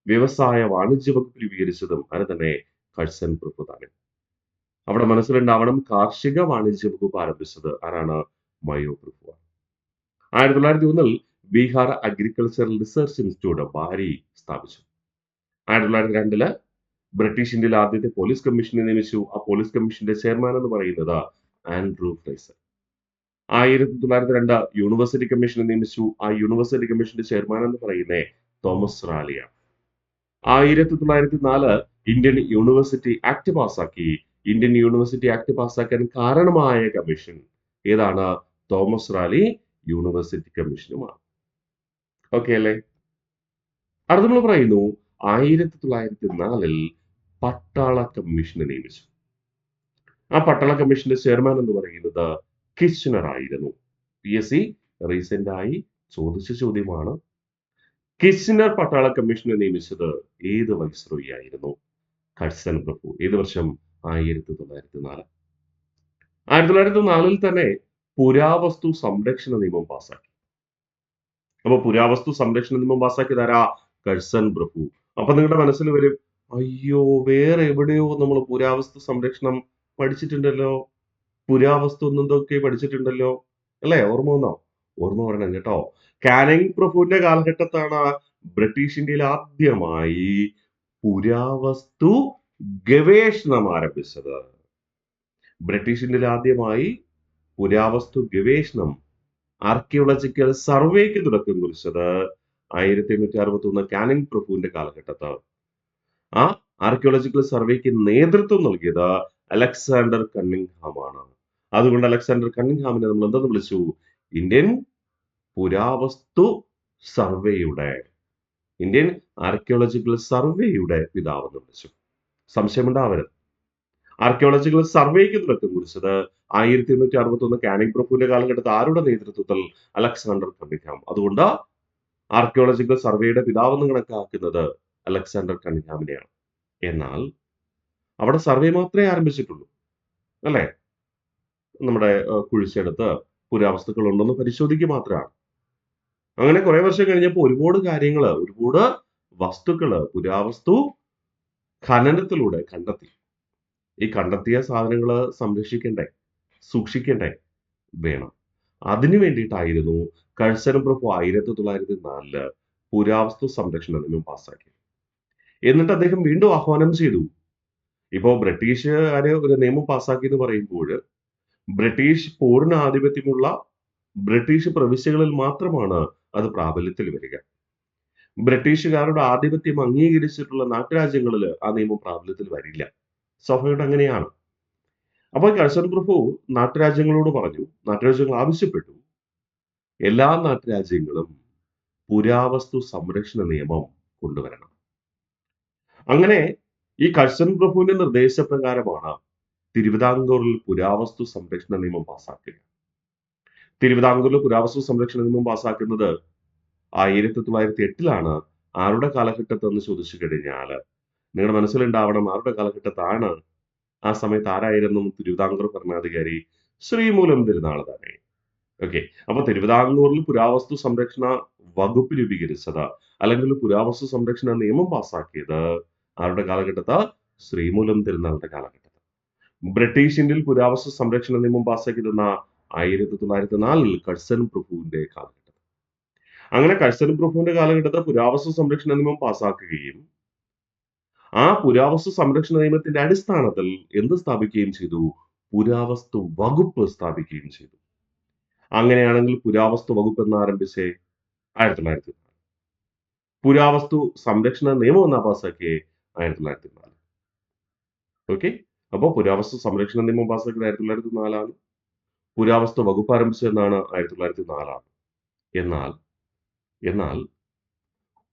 A: വ്യവസായ വാണിജ്യ വകുപ്പ് രൂപീകരിച്ചതും ആര് തന്നെ? കഴ്സൺ പ്രഭു തന്നെ. അവിടെ മനസ്സിലുണ്ടാവണം, കാർഷിക വാണിജ്യ വകുപ്പ് ആരംഭിച്ചത് ആരാണ്? മയോ പ്രഭു. 1901 ബീഹാർ അഗ്രികൾച്ചറൽ റിസർച്ച് ഇൻസ്റ്റിറ്റ്യൂട്ട് ബാരി സ്ഥാപിച്ചു. 1902 ബ്രിട്ടീഷ് ഇന്ത്യയിലെ ആദ്യത്തെ പോലീസ് കമ്മീഷനെ നിയമിച്ചു. ആ പോലീസ് കമ്മീഷന്റെ ചെയർമാൻ എന്ന് പറയുന്നത് ആൻഡ്രൂ ഫ്രേസർ. 1902 യൂണിവേഴ്സിറ്റി കമ്മീഷനെ നിയമിച്ചു. ആ യൂണിവേഴ്സിറ്റി കമ്മീഷന്റെ ചെയർമാൻ എന്ന് പറയുന്നത് തോമസ് റാലിയാണ്. 1904 ഇന്ത്യൻ യൂണിവേഴ്സിറ്റി ആക്ട് പാസ്സാക്കി. ഇന്ത്യൻ യൂണിവേഴ്സിറ്റി ആക്ട് പാസ്സാക്കാൻ കാരണമായ കമ്മീഷൻ ഏതാണ്? തോമസ് റാലി യൂണിവേഴ്സിറ്റി കമ്മീഷനുമാണ്. ഓക്കെ അല്ലേ? അടുത്ത നമ്മൾ പറയുന്നു 1904 പട്ടാള കമ്മീഷനെ നിയമിച്ചു. ആ പട്ടാള കമ്മീഷന്റെ ചെയർമാൻ എന്ന് പറയുന്നത് കിച്ച്നർ ആയിരുന്നു. PSC റീസെന്റ് ആയി ചോദിച്ച ചോദ്യമാണ്. കിച്ച്നർ പട്ടാള കമ്മീഷനെ നിയമിച്ചത് ഏത് വൈസ്രോയി ആയിരുന്നു? കഴ്സൺ പ്രഭു. ഏത് വർഷം? 1904. 1904 തന്നെ പുരാവസ്തു സംരക്ഷണ നിയമം പാസാക്കി. അപ്പൊ പുരാവസ്തു സംരക്ഷണ നിയമം പാസാക്കിയത് ആരാ? കഴ്സൺ പ്രഭു. അപ്പൊ നിങ്ങളുടെ മനസ്സിൽ വരും, അയ്യോ വേറെ എവിടെയോ നമ്മൾ പുരാവസ്തു സംരക്ഷണം പഠിച്ചിട്ടുണ്ടല്ലോ, പുരാവസ്തു എന്തൊക്കെ പഠിച്ചിട്ടുണ്ടല്ലോ അല്ലേ? ഓർമ്മ വന്നോ? ഓർമ്മ വരണം കേട്ടോ. കാനിങ് പ്രഭുവിന്റെ കാലഘട്ടത്താണ് ബ്രിട്ടീഷ് ഇന്ത്യയിൽ ആദ്യമായി പുരാവസ്തു ഗവേഷണം ആരംഭിച്ചത്. ബ്രിട്ടീഷ് ഇന്ത്യയിൽ ആദ്യമായി പുരാവസ്തു ഗവേഷണം ആർക്കിയോളജിക്കൽ സർവേക്ക് തുടക്കം കുറിച്ചത് 1861 കാനിങ് പ്രഭുവിന്റെ കാലഘട്ടത്ത്. ആ ആർക്കിയോളജിക്കൽ സർവേക്ക് നേതൃത്വം നൽകിയത് അലക്സാണ്ടർ കണ്ണിംഗ്ഹാം ആണ്. അതുകൊണ്ട് അലക്സാണ്ടർ കണ്ണിംഗ്ഹാമിനെ നമ്മൾ എന്തെന്ന് വിളിച്ചു? ഇന്ത്യൻ പുരാവസ്തു സർവേയുടെ, ഇന്ത്യൻ ആർക്കിയോളജിക്കൽ സർവേയുടെ പിതാവ് എന്ന് വിളിച്ചു. സംശയമുണ്ടാവരുത്. ആർക്കിയോളജിക്കൽ സർവേക്ക് തുടക്കം കുറിച്ചത് 1861 കാനിംഗ് പ്രഭുവിന്റെ കാലഘട്ടത്തിൽ ആരുടെ നേതൃത്വത്തിൽ? Alexander Cunningham. അതുകൊണ്ട് ആർക്കിയോളജിക്കൽ സർവേയുടെ പിതാവെന്ന് കണക്കാക്കുന്നത് അലക്സാണ്ടർ കണ്ണിംഗ്ഹാമിനെയാണ്. എന്നാൽ അവിടെ സർവേ മാത്രമേ ആരംഭിച്ചിട്ടുള്ളൂ അല്ലെ? നമ്മുടെ കുഴിച്ചെടുത്ത് പുരാവസ്തുക്കൾ ഉണ്ടെന്ന് പരിശോധിക്കുക മാത്രമാണ്. അങ്ങനെ കുറെ വർഷം കഴിഞ്ഞപ്പോൾ ഒരുപാട് കാര്യങ്ങൾ, ഒരുപാട് വസ്തുക്കള് പുരാവസ്തു ഖനനത്തിലൂടെ കണ്ടെത്തി. ഈ കണ്ടെത്തിയ സാധനങ്ങൾ സംരക്ഷിക്കണ്ടേ, സൂക്ഷിക്കണ്ടേ വേണം. അതിനു വേണ്ടിയിട്ടായിരുന്നു കഴ്സൺ പ്രഭു 1904 പുരാവസ്തു സംരക്ഷണ നിയമം പാസ്സാക്കി. എന്നിട്ട് അദ്ദേഹം വീണ്ടും ആഹ്വാനം ചെയ്തു. ഇപ്പോ ബ്രിട്ടീഷുകാര് ഒരു നിയമം പാസ്സാക്കി എന്ന് പറയുമ്പോൾ ബ്രിട്ടീഷ് പൂർണ്ണ ആധിപത്യമുള്ള ബ്രിട്ടീഷ് പ്രവിശ്യകളിൽ മാത്രമാണ് അത് പ്രാബല്യത്തിൽ വരിക. ബ്രിട്ടീഷുകാരുടെ ആധിപത്യം അംഗീകരിച്ചിട്ടുള്ള നാട്ടുരാജ്യങ്ങളിൽ ആ നിയമം പ്രാബല്യത്തിൽ വരില്ല. സ്വാഭാവികമായിട്ട് അങ്ങനെയാണ്. അപ്പോൾ കഴ്സൺ പ്രഭു നാട്ടുരാജ്യങ്ങളോട് പറഞ്ഞു, നാട്ടുരാജ്യങ്ങൾ ആവശ്യപ്പെട്ടു, എല്ലാ നാട്ടുരാജ്യങ്ങളും പുരാവസ്തു സംരക്ഷണ നിയമം കൊണ്ടുവരണം. അങ്ങനെ ഈ കഴ്സൺ പ്രഭുവിന്റെ നിർദ്ദേശപ്രകാരമാണ് തിരുവിതാംകൂറിൽ പുരാവസ്തു സംരക്ഷണ നിയമം പാസ്സാക്കുക. തിരുവിതാംകൂറിൽ പുരാവസ്തു സംരക്ഷണ നിയമം പാസ്സാക്കുന്നത് 1908 ആരുടെ കാലഘട്ടത്ത് എന്ന് ചോദിച്ചു കഴിഞ്ഞാൽ നിങ്ങളുടെ മനസ്സിലുണ്ടാവണം, ആരുടെ കാലഘട്ടത്താണ്? ആ സമയത്ത് ആരായിരുന്നു തിരുവിതാംകൂർ ഭരണാധികാരി? ശ്രീമൂലം തിരുനാൾ തന്നെ. ഓക്കെ. അപ്പൊ തിരുവിതാംകൂറിൽ പുരാവസ്തു സംരക്ഷണ വകുപ്പ് രൂപീകരിച്ചത് അല്ലെങ്കിൽ പുരാവസ്തു സംരക്ഷണ നിയമം പാസ്സാക്കിയത് ആരുടെ കാലഘട്ടത്ത്? ശ്രീമൂലം തിരുനാളിന്റെ കാലഘട്ടത്ത്. ബ്രിട്ടീഷ് ഇന്ത്യയിൽ പുരാവസ്തു സംരക്ഷണ നിയമം പാസ്സാക്കിയിരുന്ന 1904 കഴ്സൺ പ്രഭുവിന്റെ കാലഘട്ടം. അങ്ങനെ കഴ്സൺ പ്രഭുവിന്റെ കാലഘട്ടത്തിൽ പുരാവസ്തു സംരക്ഷണ നിയമം പാസ്സാക്കുകയും ആ പുരാവസ്തു സംരക്ഷണ നിയമത്തിന്റെ അടിസ്ഥാനത്തിൽ എന്ത് സ്ഥാപിക്കുകയും ചെയ്തു? പുരാവസ്തു വകുപ്പ് സ്ഥാപിക്കുകയും ചെയ്തു. അങ്ങനെയാണെങ്കിൽ പുരാവസ്തു വകുപ്പ് എന്ന് ആരംഭിച്ചേ 1904. പുരാവസ്തു സംരക്ഷണ നിയമം എന്നാ പാസ്സാക്കിയേ 1904. ഓക്കെ. അപ്പോ പുരാവസ്തു സംരക്ഷണ നിയമം പാസ്സാക്കിയത് 1904 പുരാവസ്തു വകുപ്പ് ആരംഭിച്ചത് എന്നാണ് 1904. എന്നാൽ എന്നാൽ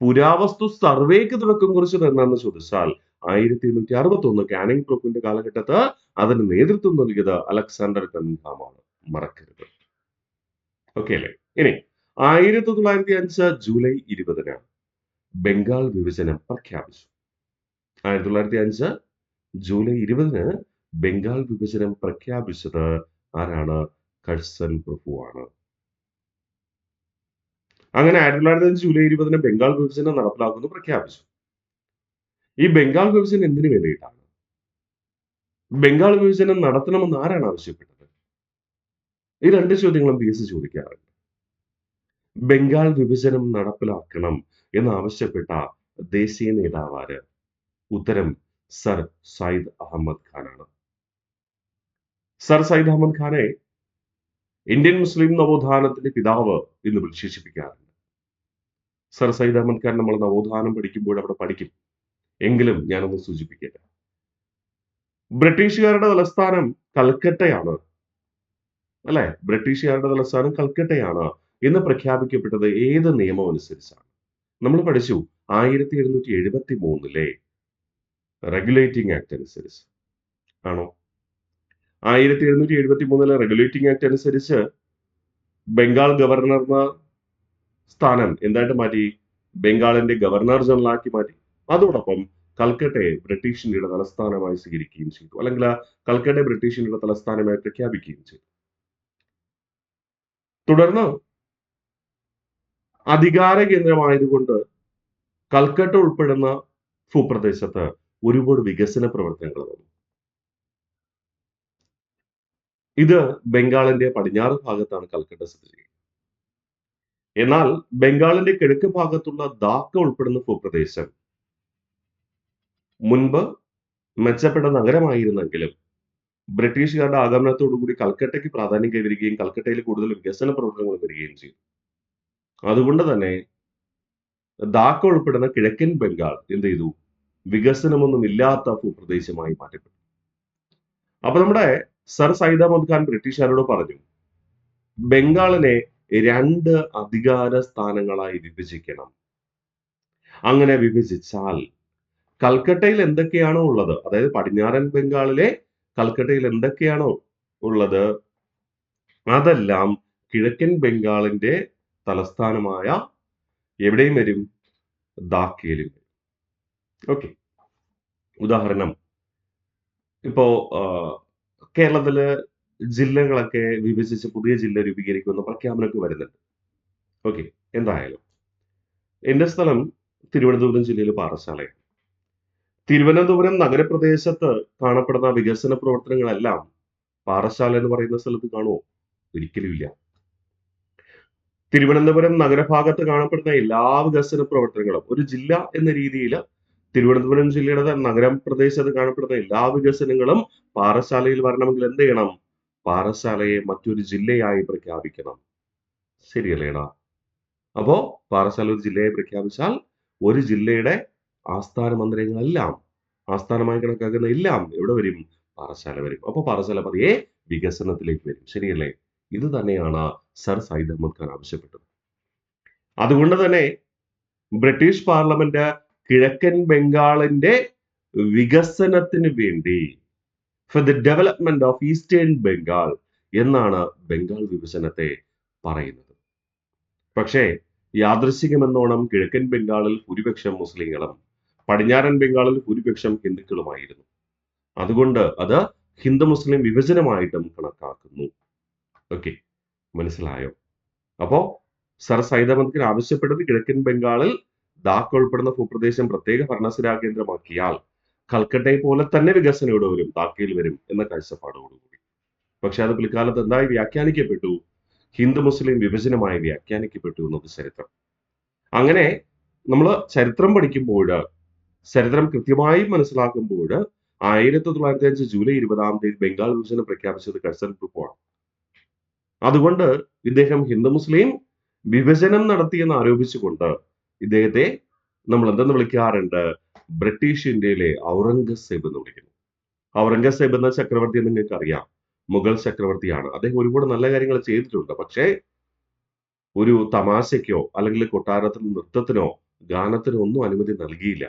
A: പുരാവസ്തു സർവേക്ക് തുടക്കം കുറിച്ചത് എന്നാന്ന് ചോദിച്ചാൽ 1861 കാനിങ് പ്രഭുവിന്റെ കാലഘട്ടത്ത് അതിന് നേതൃത്വം നൽകിയത് അലക്സാണ്ടർ കണിങ്ഹാമാണ്. മറക്കരുത്. ഓക്കെ അല്ലേ? ഇനി 1905 ജൂലൈ 20 ബംഗാൾ വിഭജനം പ്രഖ്യാപിച്ചു. 1905 ജൂലൈ 20 ബംഗാൾ വിഭജനം പ്രഖ്യാപിച്ചത് ആരാണ്? കഴ്സൺ പ്രഭുവാണ്. അങ്ങനെ 1905 ജൂലൈ 20 ബംഗാൾ വിഭജനം നടപ്പിലാക്കുമെന്ന് പ്രഖ്യാപിച്ചു. ഈ ബംഗാൾ വിഭജനം എന്തിനു വേണ്ടിയിട്ടാണ്? ബംഗാൾ വിഭജനം നടത്തണമെന്ന് ആരാണ് ആവശ്യപ്പെട്ടത്? ഈ രണ്ട് ചോദ്യങ്ങളും PSC ചോദിക്കാറുണ്ട്. ബംഗാൾ വിഭജനം നടപ്പിലാക്കണം എന്നാവശ്യപ്പെട്ട ദേശീയ നേതാവ് ആര്? ഉത്തരം സർ സയ്യിദ് അഹമ്മദ് ഖാനാണ്. സർ സയ്യിദ് അഹമ്മദ് ഖാനെ ഇന്ത്യൻ മുസ്ലിം നവോത്ഥാനത്തിന്റെ പിതാവ് എന്ന് വിശേഷിപ്പിക്കാറുണ്ട്. സർ സയ്യിദ് അഹമ്മദ് ഖാൻ നമ്മൾ നവോത്ഥാനം പഠിക്കുമ്പോൾ അവിടെ പഠിക്കും. എങ്കിലും ഞാനൊന്ന് സൂചിപ്പിക്കട്ടെ. ബ്രിട്ടീഷുകാരുടെ തലസ്ഥാനം കൽക്കട്ടയാണ് അല്ലെ? ബ്രിട്ടീഷുകാരുടെ തലസ്ഥാനം കൽക്കട്ടയാണ് എന്ന് പ്രഖ്യാപിക്കപ്പെട്ടത് ഏത് നിയമം അനുസരിച്ചാണ്? നമ്മൾ പഠിച്ചു 1773 റെഗുലേറ്റിംഗ് ആക്ട് അനുസരിച്ച്. ആണോ? 1773 റെഗുലേറ്റിംഗ് ആക്ട് അനുസരിച്ച് ബംഗാൾ ഗവർണറുടെ സ്ഥാനം എന്തായിട്ട് മാറ്റി? ബംഗാളിന്റെ ഗവർണർ ജനറൽ ആക്കി മാറ്റി. അതോടൊപ്പം കൽക്കട്ടയെ ബ്രിട്ടീഷ് ഇന്ത്യയുടെ തലസ്ഥാനമായി സ്വീകരിക്കുകയും ചെയ്തു. അല്ലെങ്കിൽ കൽക്കട്ടയെ ബ്രിട്ടീഷ് ഇന്ത്യയുടെ തലസ്ഥാനമായി പ്രഖ്യാപിക്കുകയും ചെയ്തു. തുടർന്ന് അധികാര കേന്ദ്രമായതുകൊണ്ട് കൽക്കട്ട ഉൾപ്പെടുന്ന ഭൂപ്രദേശത്ത് ഒരുപാട് വികസന പ്രവർത്തനങ്ങൾ വന്നു. ഇത് ബംഗാളിന്റെ പടിഞ്ഞാറ് ഭാഗത്താണ് കൽക്കട്ട സ്ഥിതി ചെയ്യുന്നത്. എന്നാൽ ബംഗാളിന്റെ കിഴക്ക് ഭാഗത്തുള്ള ധാക്ക ഉൾപ്പെടുന്ന ഭൂപ്രദേശം മുൻപ് മെച്ചപ്പെട്ട നഗരമായിരുന്നെങ്കിലും ബ്രിട്ടീഷുകാരുടെ ആഗമനത്തോടുകൂടി കൽക്കട്ടയ്ക്ക് പ്രാധാന്യം കൈവരികയും കൽക്കട്ടയിൽ കൂടുതൽ വികസന പ്രവർത്തനങ്ങൾ വരികയും ചെയ്തു. അതുകൊണ്ട് തന്നെ ധാക്ക ഉൾപ്പെടുന്ന കിഴക്കൻ ബംഗാൾ എന്ത് ചെയ്തു? വികസനമൊന്നും ഇല്ലാത്ത ഭൂപ്രദേശമായി മാറ്റപ്പെട്ടു. അപ്പൊ നമ്മുടെ സർ സയ്യിദ് അഹമ്മദ് ഖാൻ ബ്രിട്ടീഷുകാരോട് പറഞ്ഞു, ബംഗാളിനെ 2 അധികാര സ്ഥാനങ്ങളായി വിഭജിക്കണം. അങ്ങനെ വിഭജിച്ചാൽ കൽക്കട്ടയിൽ എന്തൊക്കെയാണോ ഉള്ളത്, അതായത് പടിഞ്ഞാറൻ ബംഗാളിലെ കൽക്കട്ടയിൽ എന്തൊക്കെയാണോ ഉള്ളത് അതെല്ലാം കിഴക്കൻ ബംഗാളിന്റെ തലസ്ഥാനമായ എവിടെയും വരും? ധാക്കയിലും വരും. ഓക്കെ. ഉദാഹരണം, ഇപ്പോ കേരളത്തില് ജില്ലകളൊക്കെ വിഭജിച്ച് പുതിയ ജില്ല രൂപീകരിക്കുമെന്ന പ്രഖ്യാപനമൊക്കെ വരുന്നുണ്ട്. ഓക്കെ. എന്തായാലും എന്റെ സ്ഥലം തിരുവനന്തപുരം ജില്ലയിലെ പാറശാലയാണ്. തിരുവനന്തപുരം നഗരപ്രദേശത്ത് കാണപ്പെടുന്ന വികസന പ്രവർത്തനങ്ങളെല്ലാം പാറശാല എന്ന് പറയുന്ന സ്ഥലത്ത് കാണുമോ? ഒരിക്കലും ഇല്ല. തിരുവനന്തപുരം നഗരഭാഗത്ത് കാണപ്പെടുന്ന എല്ലാ വികസന പ്രവർത്തനങ്ങളും ഒരു ജില്ല എന്ന രീതിയിൽ തിരുവനന്തപുരം ജില്ലയുടെ നഗരപ്രദേശത്ത് കാണപ്പെടുന്ന എല്ലാ വികസനങ്ങളും പാറശാലയിൽ വരണമെങ്കിൽ എന്ത് ചെയ്യണം? പാറശാലയെ മറ്റൊരു ജില്ലയായി പ്രഖ്യാപിക്കണം. ശരിയല്ലേടാ? അപ്പോ പാറശാല ഒരു ജില്ലയെ പ്രഖ്യാപിച്ചാൽ ഒരു ജില്ലയുടെ ആസ്ഥാന മന്ദിരങ്ങളെല്ലാം ആസ്ഥാനമായി കണക്കാക്കുന്ന എല്ലാം എവിടെ വരും? പാറശാല വരും. അപ്പൊ പാറശാല പതിയെ വികസനത്തിലേക്ക് വരും. ശരിയല്ലേ? ഇത് തന്നെയാണ് സർ സയ്യിദ് അഹമ്മദ് ഖാൻ ആവശ്യപ്പെട്ടത്. അതുകൊണ്ട് തന്നെ ബ്രിട്ടീഷ് പാർലമെന്റ് കിഴക്കൻ ബംഗാളിന്റെ വികസനത്തിന് വേണ്ടി for the development of eastern Bengal എന്നാണ് ബംഗാൾ വിഭജനത്തെ പറയുന്നത്. പക്ഷേ യാദൃശ്ചികമെന്നോണം കിഴക്കൻ ബംഗാളിൽ ഭൂരിപക്ഷം മുസ്ലിങ്ങളും പടിഞ്ഞാറൻ ബംഗാളിൽ ഭൂരിപക്ഷം ഹിന്ദുക്കളുമായിരുന്നു. അതുകൊണ്ട് അത് ഹിന്ദു മുസ്ലിം വിഭജനമായിട്ടും കണക്കാക്കുന്നു. ഓക്കെ, മനസ്സിലായോ? അപ്പോ സർ സയ്യിദ് അഹമ്മദ് ഖാൻ ആവശ്യപ്പെട്ടത് കിഴക്കൻ ബംഗാളിൽ ധാക്ക ഉൾപ്പെടുന്ന ഭൂപ്രദേശം പ്രത്യേക ഭരണസിരാ കേന്ദ്രമാക്കിയാൽ കൽക്കട്ടയെ പോലെ തന്നെ വികസനം ഇവിടെ വരും, ധാക്കയിൽ വരും എന്ന കാഴ്ചപ്പാടോടുകൂടി. പക്ഷെ അത് പിൽക്കാലത്ത് എന്തായി വ്യാഖ്യാനിക്കപ്പെട്ടു? ഹിന്ദു മുസ്ലിം വിഭജനമായി വ്യാഖ്യാനിക്കപ്പെട്ടു എന്നത് ചരിത്രം. അങ്ങനെ നമ്മൾ ചരിത്രം പഠിക്കുമ്പോൾ, ചരിത്രം കൃത്യമായി മനസ്സിലാക്കുമ്പോൾ 1905 ജൂലൈ 20 ബംഗാൾ വിഭജനം പ്രഖ്യാപിച്ചത് കഴ്സൺ ഗ്രൂപ്പാണ്. അതുകൊണ്ട് ഇദ്ദേഹം ഹിന്ദു മുസ്ലിം വിഭജനം നടത്തിയെന്ന് ആരോപിച്ചുകൊണ്ട് ഇദ്ദേഹത്തെ നമ്മൾ എന്തെന്ന് വിളിക്കാറുണ്ട്? ബ്രിട്ടീഷ് ഇന്ത്യയിലെ ഔറംഗസേബ് എന്ന് വിളിക്കുന്നു. ഔറംഗസേബ് എന്ന ചക്രവർത്തി നിങ്ങൾക്ക് അറിയാം, മുഗൾ ചക്രവർത്തിയാണ്. അദ്ദേഹം ഒരുപാട് നല്ല കാര്യങ്ങൾ ചെയ്തിട്ടുണ്ട്. പക്ഷേ ഒരു തമാശയ്ക്കോ അല്ലെങ്കിൽ കൊട്ടാരത്തിൽ നൃത്തത്തിനോ ഗാനത്തിനോ ഒന്നും അനുമതി നൽകിയില്ല.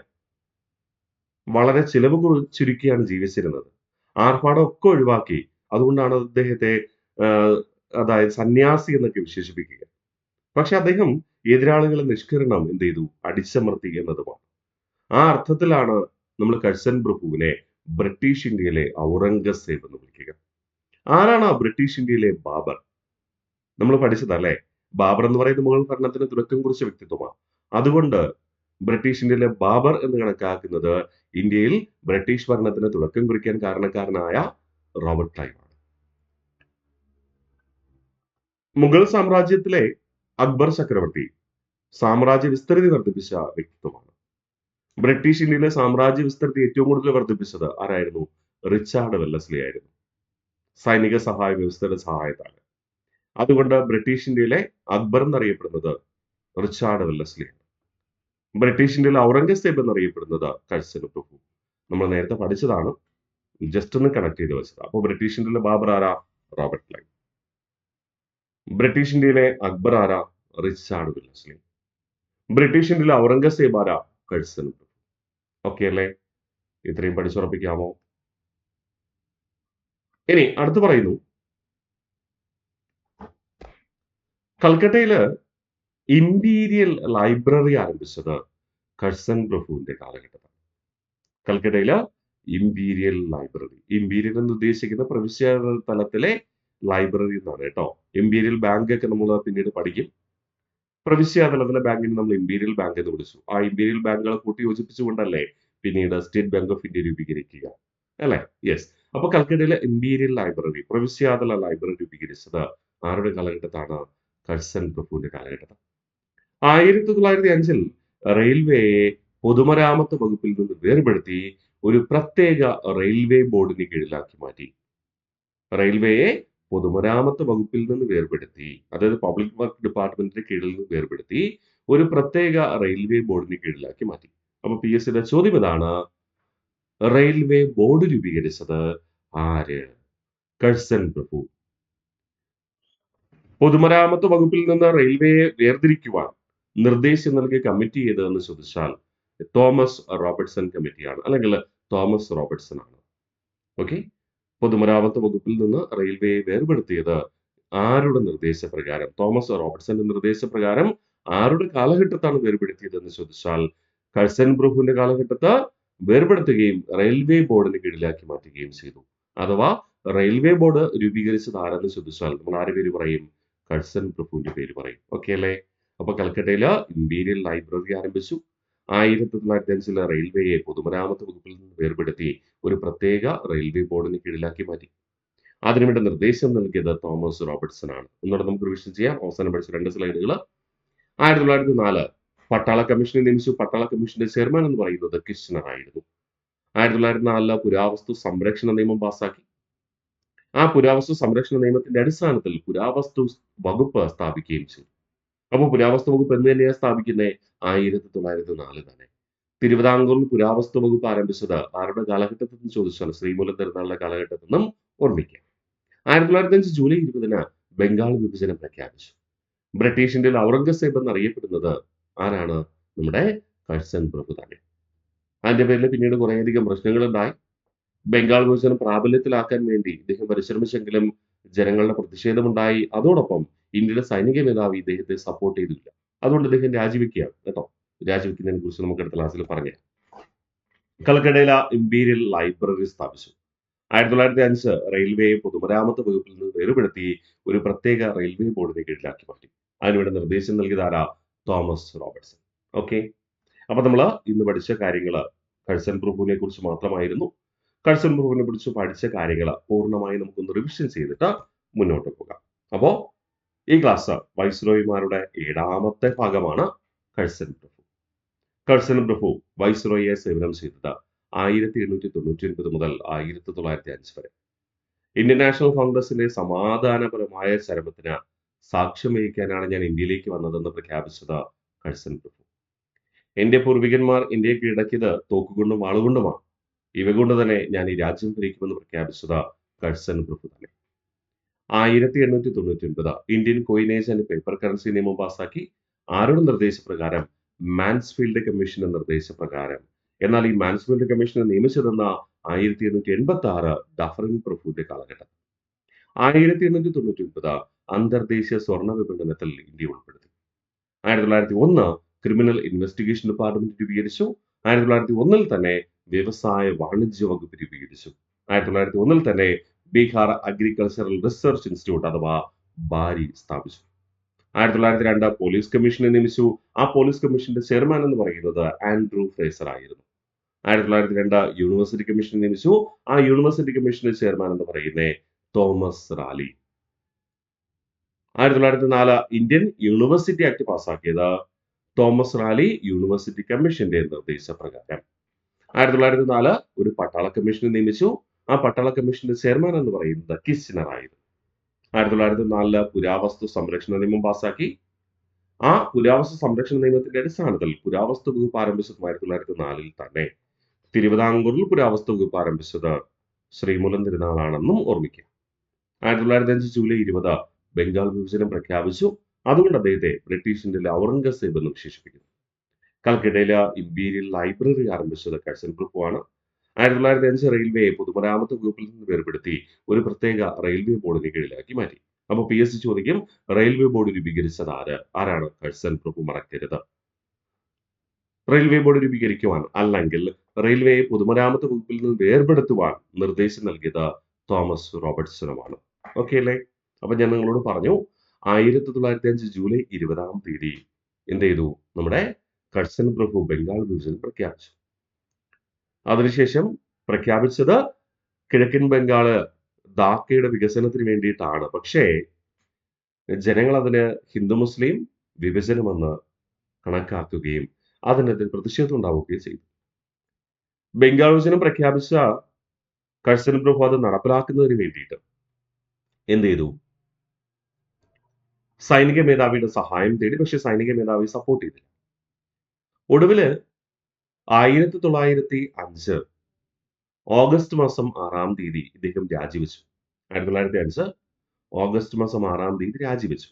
A: വളരെ ചിലവ് ചുരുക്കിയാണ് ജീവിച്ചിരുന്നത്. ആർഭാടം ഒക്കെ ഒഴിവാക്കി. അതുകൊണ്ടാണ് അദ്ദേഹത്തെ അതായത് സന്യാസി എന്നൊക്കെ വിശേഷിപ്പിക്കുക. പക്ഷെ അദ്ദേഹം എതിരാളികളെ നിഷ്കരണം എന്ത് ചെയ്തു? അടിച്ചമർത്തി എന്നതുമാണ്. ആ അർത്ഥത്തിലാണ് നമ്മൾ കഴ്സൺ പ്രഭുവിനെ ബ്രിട്ടീഷ് ഇന്ത്യയിലെ ഔറംഗസേബ് എന്ന് വിളിക്കുക. ആരാണ് ആ ബ്രിട്ടീഷ് ഇന്ത്യയിലെ ബാബർ? നമ്മൾ പഠിച്ചതല്ലേ? ബാബർ എന്ന് പറയുന്നത് മുഗൾ ഭരണത്തിന് തുടക്കം കുറിച്ച വ്യക്തിത്വമാണ്. അതുകൊണ്ട് ബ്രിട്ടീഷ് ഇന്ത്യയിലെ ബാബർ എന്ന് കണക്കാക്കുന്നത് ഇന്ത്യയിൽ ബ്രിട്ടീഷ് ഭരണത്തിന് തുടക്കം കുറിക്കാൻ കാരണക്കാരനായ റോബർട്ട് ക്ലൈവ് ആണ്. മുഗൾ സാമ്രാജ്യത്തിലെ അക്ബർ ചക്രവർത്തി സാമ്രാജ്യ വിസ്തൃതി വർദ്ധിപ്പിച്ച വ്യക്തിത്വമാണ്. ബ്രിട്ടീഷ് ഇന്ത്യയിലെ സാമ്രാജ്യ വിസ്തൃതി ഏറ്റവും കൂടുതൽ വർദ്ധിപ്പിച്ചത് ആരായിരുന്നു? റിച്ചാർഡ് വെല്ലസ്ലി ആയിരുന്നു, സൈനിക സഹായ വ്യവസ്ഥയുടെ സഹായത്താൽ. അതുകൊണ്ട് ബ്രിട്ടീഷ് ഇന്ത്യയിലെ അക്ബർ എന്നറിയപ്പെടുന്നത് റിച്ചാർഡ് വെല്ലസ്ലിയാണ്. ബ്രിട്ടീഷ് ഇന്ത്യയിലെ ഔറംഗസേബ് എന്നറിയപ്പെടുന്നത് കഴ്സൺ പ്രഭു. നമ്മൾ നേരത്തെ പഠിച്ചതാണ്, ജസ്റ്റ് ഒന്ന് കണക്ട് ചെയ്ത് വെച്ചത്. അപ്പോൾ ബ്രിട്ടീഷ് ഇന്ത്യയിലെ ബാബർ ആരാ? Robert Clive. ബ്രിട്ടീഷ് ഇന്ത്യയിലെ അക്ബർ ആരാ? Richard Wellesley. ബ്രിട്ടീഷ് ഇന്ത്യയിലെ ഔറംഗസേബ് ആരാ? കഴ്സൺ പ്രഭു. ഓക്കെ അല്ലേ? ഇത്രയും പഠിച്ചുറപ്പിക്കാമോ? ഇനി അടുത്ത് പറയുന്നു, കൽക്കട്ടയില് ഇമ്പീരിയൽ ലൈബ്രറി ആരംഭിച്ചത് കഴ്സൺ പ്രഭുവിന്റെ കാലഘട്ടത്തിൽ. കൽക്കട്ടയിലെ ഇമ്പീരിയൽ ലൈബ്രറി, ഇമ്പീരിയൽ എന്ന് ഉദ്ദേശിക്കുന്ന പ്രവിശ്യ തലത്തിലെ ലൈബ്രറി എന്നാണ് കേട്ടോ. ഇമ്പീരിയൽ ബാങ്ക് ഒക്കെ നമ്മൾ പിന്നീട് പഠിക്കും. പ്രവിശ്യ തലത്തിലെ ബാങ്കിന് നമ്മൾ ഇമ്പീരിയൽ ബാങ്ക് എന്ന് വിളിച്ചു. ആ ഇമ്പീരിയൽ ബാങ്കുകളെ കൂട്ടി യോജിപ്പിച്ചുകൊണ്ടല്ലേ പിന്നീട് സ്റ്റേറ്റ് ബാങ്ക് ഓഫ് ഇന്ത്യ രൂപീകരിക്കുക, അല്ലെ? യെസ്. അപ്പൊ കൽക്കട്ടയിലെ ഇമ്പീരിയൽ ലൈബ്രറി, പ്രവിശ്യാതല ലൈബ്രറി രൂപീകരിച്ചത് ആരുടെ കാലഘട്ടത്താണ്? കഴ്സൺ പ്രഭുവിന്റെ കാലഘട്ടത്തിൽ. 1905 റെയിൽവേയെ പൊതുമരാമത്ത് വകുപ്പിൽ നിന്ന് വേർപെടുത്തി ഒരു പ്രത്യേക റെയിൽവേ ബോർഡിന് കീഴിലാക്കി മാറ്റി. റെയിൽവേയെ പൊതുമരാമത്ത് വകുപ്പിൽ നിന്ന് വേർപെടുത്തി, അതായത് പബ്ലിക് വർക്ക് ഡിപ്പാർട്ട്മെന്റിന്റെ കീഴിൽ നിന്ന് വേർപെടുത്തി ഒരു പ്രത്യേക റെയിൽവേ ബോർഡിന് കീഴിലാക്കി മാറ്റി. അപ്പൊ PSCയുടെ ചോദ്യം ഇതാണ്, റെയിൽവേ ബോർഡ് രൂപീകരിച്ചത് ആര്? കഴ്സൺ പ്രഭു. പൊതുമരാമത്ത് വകുപ്പിൽ നിന്ന് റെയിൽവേയെ വേർതിരിക്കുവാൻ നിർദ്ദേശം നൽകിയ കമ്മിറ്റി ഏതെന്ന് ചോദിച്ചാൽ തോമസ് റോബർട്ട്സൺ കമ്മിറ്റിയാണ്, അല്ലെങ്കിൽ തോമസ് റോബർട്ട്സൺ ആണ്. ഓക്കെ. പൊതുമരാമത്ത് വകുപ്പിൽ നിന്ന് റെയിൽവേയെ വേർപെടുത്തിയത് ആരുടെ നിർദ്ദേശപ്രകാരം? തോമസ് റോബർട്ട്സന്റെ നിർദ്ദേശപ്രകാരം. ആരുടെ കാലഘട്ടത്താണ് വേർപെടുത്തിയത് എന്ന് ചോദിച്ചാൽ കഴ്സൺ പ്രഭുവിന്റെ കാലഘട്ടത്ത് വേർപെടുത്തുകയും റെയിൽവേ ബോർഡിന് കീഴിലാക്കി മാറ്റുകയും ചെയ്തു. അഥവാ റെയിൽവേ ബോർഡ് രൂപീകരിച്ചത് ആരെന്ന് ചോദിച്ചാൽ നമ്മൾ ആരുടെ പേര് പറയും? കഴ്സൺ പ്രഭുവിന്റെ പേര് പറയും. ഓക്കെ അല്ലേ? അപ്പൊ കൽക്കട്ടയില് ഇമ്പീരിയൽ ലൈബ്രറി ആരംഭിച്ചു. 1905 റെയിൽവേയെ പൊതുമരാമത്ത് വകുപ്പിൽ നിന്ന് വേർപെടുത്തി ഒരു പ്രത്യേക റെയിൽവേ ബോർഡിന് കീഴിലാക്കി മാറ്റി. അതിനുവേണ്ടി നിർദ്ദേശം നൽകിയത് തോമസ് റോബർട്ട്സൺ ആണ്. ഒന്നുകൂടെ നമുക്ക് റിവിഷൻ ചെയ്യാം. അവസാനം പഠിച്ച 2 സ്ലൈഡുകൾ. 1904 പട്ടാള കമ്മീഷനെ നിയമിച്ചു. പട്ടാള കമ്മീഷന്റെ ചെയർമാൻ എന്ന് പറയുന്നത് കിഷ്ണർ ആയിരുന്നു. 1904 പുരാവസ്തു സംരക്ഷണ നിയമം പാസാക്കി. ആ പുരാവസ്തു സംരക്ഷണ നിയമത്തിന്റെ അടിസ്ഥാനത്തിൽ പുരാവസ്തു വകുപ്പ് സ്ഥാപിക്കുകയും ചെയ്തു. അപ്പോൾ പുരാവസ്തു വകുപ്പ് എന്ന് തന്നെയാണ് സ്ഥാപിക്കുന്നത്? 1904 തന്നെ. തിരുവിതാംകൂറിൽ പുരാവസ്തു വകുപ്പ് ആരംഭിച്ചത് ആരുടെ കാലഘട്ടത്തിൽ എന്ന് ചോദിച്ചാൽ ശ്രീമൂലം തിരുനാളിന്റെ കാലഘട്ടത്തിൽ നിന്നും ഓർമ്മിക്കാം. 1905 ജൂലൈ 20 ബംഗാൾ വിഭജനം പ്രഖ്യാപിച്ചു. ബ്രിട്ടീഷ് ഇന്ത്യയിൽ ഔറംഗസേബ് എന്നറിയപ്പെടുന്നത് ആരാണ്? നമ്മുടെ കഴ്സൺ പ്രഭു തന്നെ. അതിന്റെ പേരിൽ പിന്നീട് കുറേയധികം പ്രശ്നങ്ങളുണ്ടായി. ബംഗാൾ വിഭജനം പ്രാബല്യത്തിലാക്കാൻ വേണ്ടി ഇദ്ദേഹം പരിശ്രമിച്ചെങ്കിലും ജനങ്ങളുടെ പ്രതിഷേധമുണ്ടായി. അതോടൊപ്പം ഇന്ത്യയുടെ സൈനിക മേധാവി ഇദ്ദേഹത്തെ സപ്പോർട്ട് ചെയ്തില്ല. അതുകൊണ്ട് ഇദ്ദേഹം രാജിവെക്കുകയാണ് കേട്ടോ. രാജിവെക്കുന്നതിനെ കുറിച്ച് നമുക്ക് അടുത്ത ക്ലാസ്സിൽ പറയാം. കൽക്കട്ടയിലെ ഇമ്പീരിയൽ ലൈബ്രറി സ്ഥാപിച്ചു. 1905 റെയിൽവേയെ പൊതുമരാമത്ത് വകുപ്പിൽ നിന്ന് വേർപെടുത്തി ഒരു പ്രത്യേക റെയിൽവേ ബോർഡിനെ കീഴിലാക്കി മാറ്റി. അതിനുവേണ്ടി നിർദ്ദേശം നൽകിയത് ആരാ? Thomas Robertson. ഓക്കെ. അപ്പൊ നമ്മൾ ഇന്ന് പഠിച്ച കാര്യങ്ങൾ കഴ്സൺ പ്രഭുവിനെ കുറിച്ച് മാത്രമായിരുന്നു. കഴ്സൺ പ്രഭുവിനെ കുറിച്ച് പഠിച്ച കാര്യങ്ങൾ പൂർണ്ണമായി നമുക്കൊന്ന് റിവിഷൻ ചെയ്തിട്ട് മുന്നോട്ട് പോകാം. അപ്പോ ഈ ക്ലാസ് വൈസ്രോയിമാരുടെ 7ാമത്തെ ഭാഗമാണ് കഴ്സൺ പ്രഭു. കഴ്സൺ പ്രഭു വൈസ്രോയിയെ സേവനം ചെയ്തത് 1899 മുതൽ 1905 വരെ. ഇന്ത്യൻ നാഷണൽ കോൺഗ്രസിന്റെ സമാധാനപരമായ ചരമത്തിന് സാക്ഷ്യം വഹിക്കാനാണ് ഞാൻ ഇന്ത്യയിലേക്ക് വന്നതെന്ന് പ്രഖ്യാപിച്ചത് കഴ്സൺ പ്രഭു. എന്റെ പൂർവികന്മാർ ഇന്ത്യയെ കീഴടക്കിയത് തോക്കുകൊണ്ടും വാളുകൊണ്ടുമാണ്. ഇവ കൊണ്ട് തന്നെ ഞാൻ ഈ രാജ്യം ഭരിക്കുമെന്ന് പ്രഖ്യാപിച്ചത് കഴ്സൺ പ്രഭു തന്നെ. 1899 Indian coinage and paper currency നിയമം പാസാക്കി. ആരുടെ നിർദ്ദേശപ്രകാരം? മാൻസ്ഫീൽഡ് കമ്മീഷന്റെ നിർദ്ദേശപ്രകാരം. എന്നാൽ ഈ മാൻസ്ഫീൽഡ് കമ്മീഷനെ നിയമിച്ചതെന്ന 1886 ഡഫറിൻ പ്രഭുവിന്റെ കാലഘട്ടം. 1899 അന്തർദേശീയ സ്വർണ്ണ വിപണനത്തിൽ ഇന്ത്യ ഉൾപ്പെടുത്തി. 1901 ക്രിമിനൽ ഇൻവെസ്റ്റിഗേഷൻ ഡിപ്പാർട്ട്മെന്റ് രൂപീകരിച്ചു. 1901 തന്നെ വ്യവസായ വാണിജ്യ വകുപ്പ് രൂപീകരിച്ചു. 1901 തന്നെ ബീഹാർ അഗ്രികൾച്ചറൽ റിസർച്ച് ഇൻസ്റ്റിറ്റ്യൂട്ട് അഥവാ ബാരി സ്ഥാപിച്ചു. 1902 പോലീസ് കമ്മീഷനെ നിയമിച്ചു. ആ പോലീസ് കമ്മീഷന്റെ ചെയർമാൻ എന്ന് പറയുന്നത് ആൻഡ്രൂ ഫ്രേസർ ആയിരുന്നു. 1902 യൂണിവേഴ്സിറ്റി കമ്മീഷനെ നിയമിച്ചു. ആ യൂണിവേഴ്സിറ്റി കമ്മീഷന്റെ ചെയർമാൻ എന്ന് പറയുന്നത് Thomas rally. 1904 Indian university act പാസാക്കിയത് തോമസ് റാലി യൂണിവേഴ്സിറ്റി കമ്മീഷന്റെ നിർദ്ദേശപ്രകാരം. 1904 ഒരു പട്ടാള കമ്മീഷനെ നിയമിച്ചു. ആ പട്ടാള കമ്മീഷന്റെ ചെയർമാൻ എന്ന് പറയുന്നത് കിച്ച്നർ ആയിരുന്നു. 1904 പുരാവസ്തു സംരക്ഷണ നിയമം പാസാക്കി. ആ പുരാവസ്തു സംരക്ഷണ നിയമത്തിന്റെ അടിസ്ഥാനത്തിൽ പുരാവസ്തു വകുപ്പ് ആരംഭിച്ചത് 1904 തന്നെ. തിരുവിതാംകൂറിൽ പുരാവസ്തു വകുപ്പ് ആരംഭിച്ചത് ശ്രീമൂലം തിരുനാളാണെന്നും ഓർമ്മിക്കുക. 1905 ജൂലൈ 20 ബംഗാൾ വിഭജനം പ്രഖ്യാപിച്ചു. അതുകൊണ്ട് അദ്ദേഹത്തെ ബ്രിട്ടീഷ് ഇന്ത്യയിലെ ഔറംഗസേബ് എന്ന് വിശേഷിപ്പിക്കുന്നു. കൽക്കട്ടയിലെ ഇമ്പീരിയൽ ലൈബ്രറി ആരംഭിച്ചത് കഴ്സൺ പ്രഭുവാണ്. 1905 റെയിൽവേയെ പൊതുമരാമത്ത് വകുപ്പിൽ നിന്ന് വേർപെടുത്തി ഒരു പ്രത്യേക റെയിൽവേ ബോർഡിന് കീഴിലാക്കി മാറ്റി. അപ്പൊ PSC ചോദിക്കും, റെയിൽവേ ബോർഡ് രൂപീകരിച്ചത് ആരാണ്? കഴ്സൺ പ്രഭു, മറക്കരുത്. റെയിൽവേ ബോർഡ് രൂപീകരിക്കുവാൻ അല്ലെങ്കിൽ റെയിൽവേയെ പൊതുമരാമത്ത് വകുപ്പിൽ നിന്ന് വേർപെടുത്തുവാൻ നിർദ്ദേശം നൽകിയത് തോമസ് റോബർട്ട്സണുമാണ്. ഓക്കെ അല്ലേ? അപ്പൊ ഞാൻ നിങ്ങളോട് പറഞ്ഞു 1905 ജൂലൈ 20 എന്ത് ചെയ്തു? നമ്മുടെ കഴ്സൺ പ്രഭു ബംഗാൾ വിഭജനം പ്രഖ്യാപിച്ചു. അതിനുശേഷം പ്രഖ്യാപിച്ചത് കിഴക്കൻ ബംഗാള് ധാക്കയുടെ വികസനത്തിന് വേണ്ടിയിട്ടാണ്. പക്ഷേ ജനങ്ങൾ അതിന് ഹിന്ദു മുസ്ലിം വിഭജനമെന്ന് കണക്കാക്കുകയും അതിനെതിരെ പ്രതിഷേധം ഉണ്ടാവുകയും ചെയ്തു. ബംഗാൾ വിഭജനം പ്രഖ്യാപിച്ച കഴ്സൺ പ്രഭു അത് നടപ്പിലാക്കുന്നതിന് വേണ്ടിയിട്ട് എന്ത് ചെയ്തു? സൈനിക മേധാവിയുടെ സഹായം തേടി. പക്ഷെ സൈനിക മേധാവി സപ്പോർട്ട് ചെയ്തില്ല. ഒടുവില് 1905 ഓഗസ്റ്റ് മാസം 6 ഇദ്ദേഹം രാജിവെച്ചു. 1905 ഓഗസ്റ്റ് മാസം 6 രാജിവെച്ചു.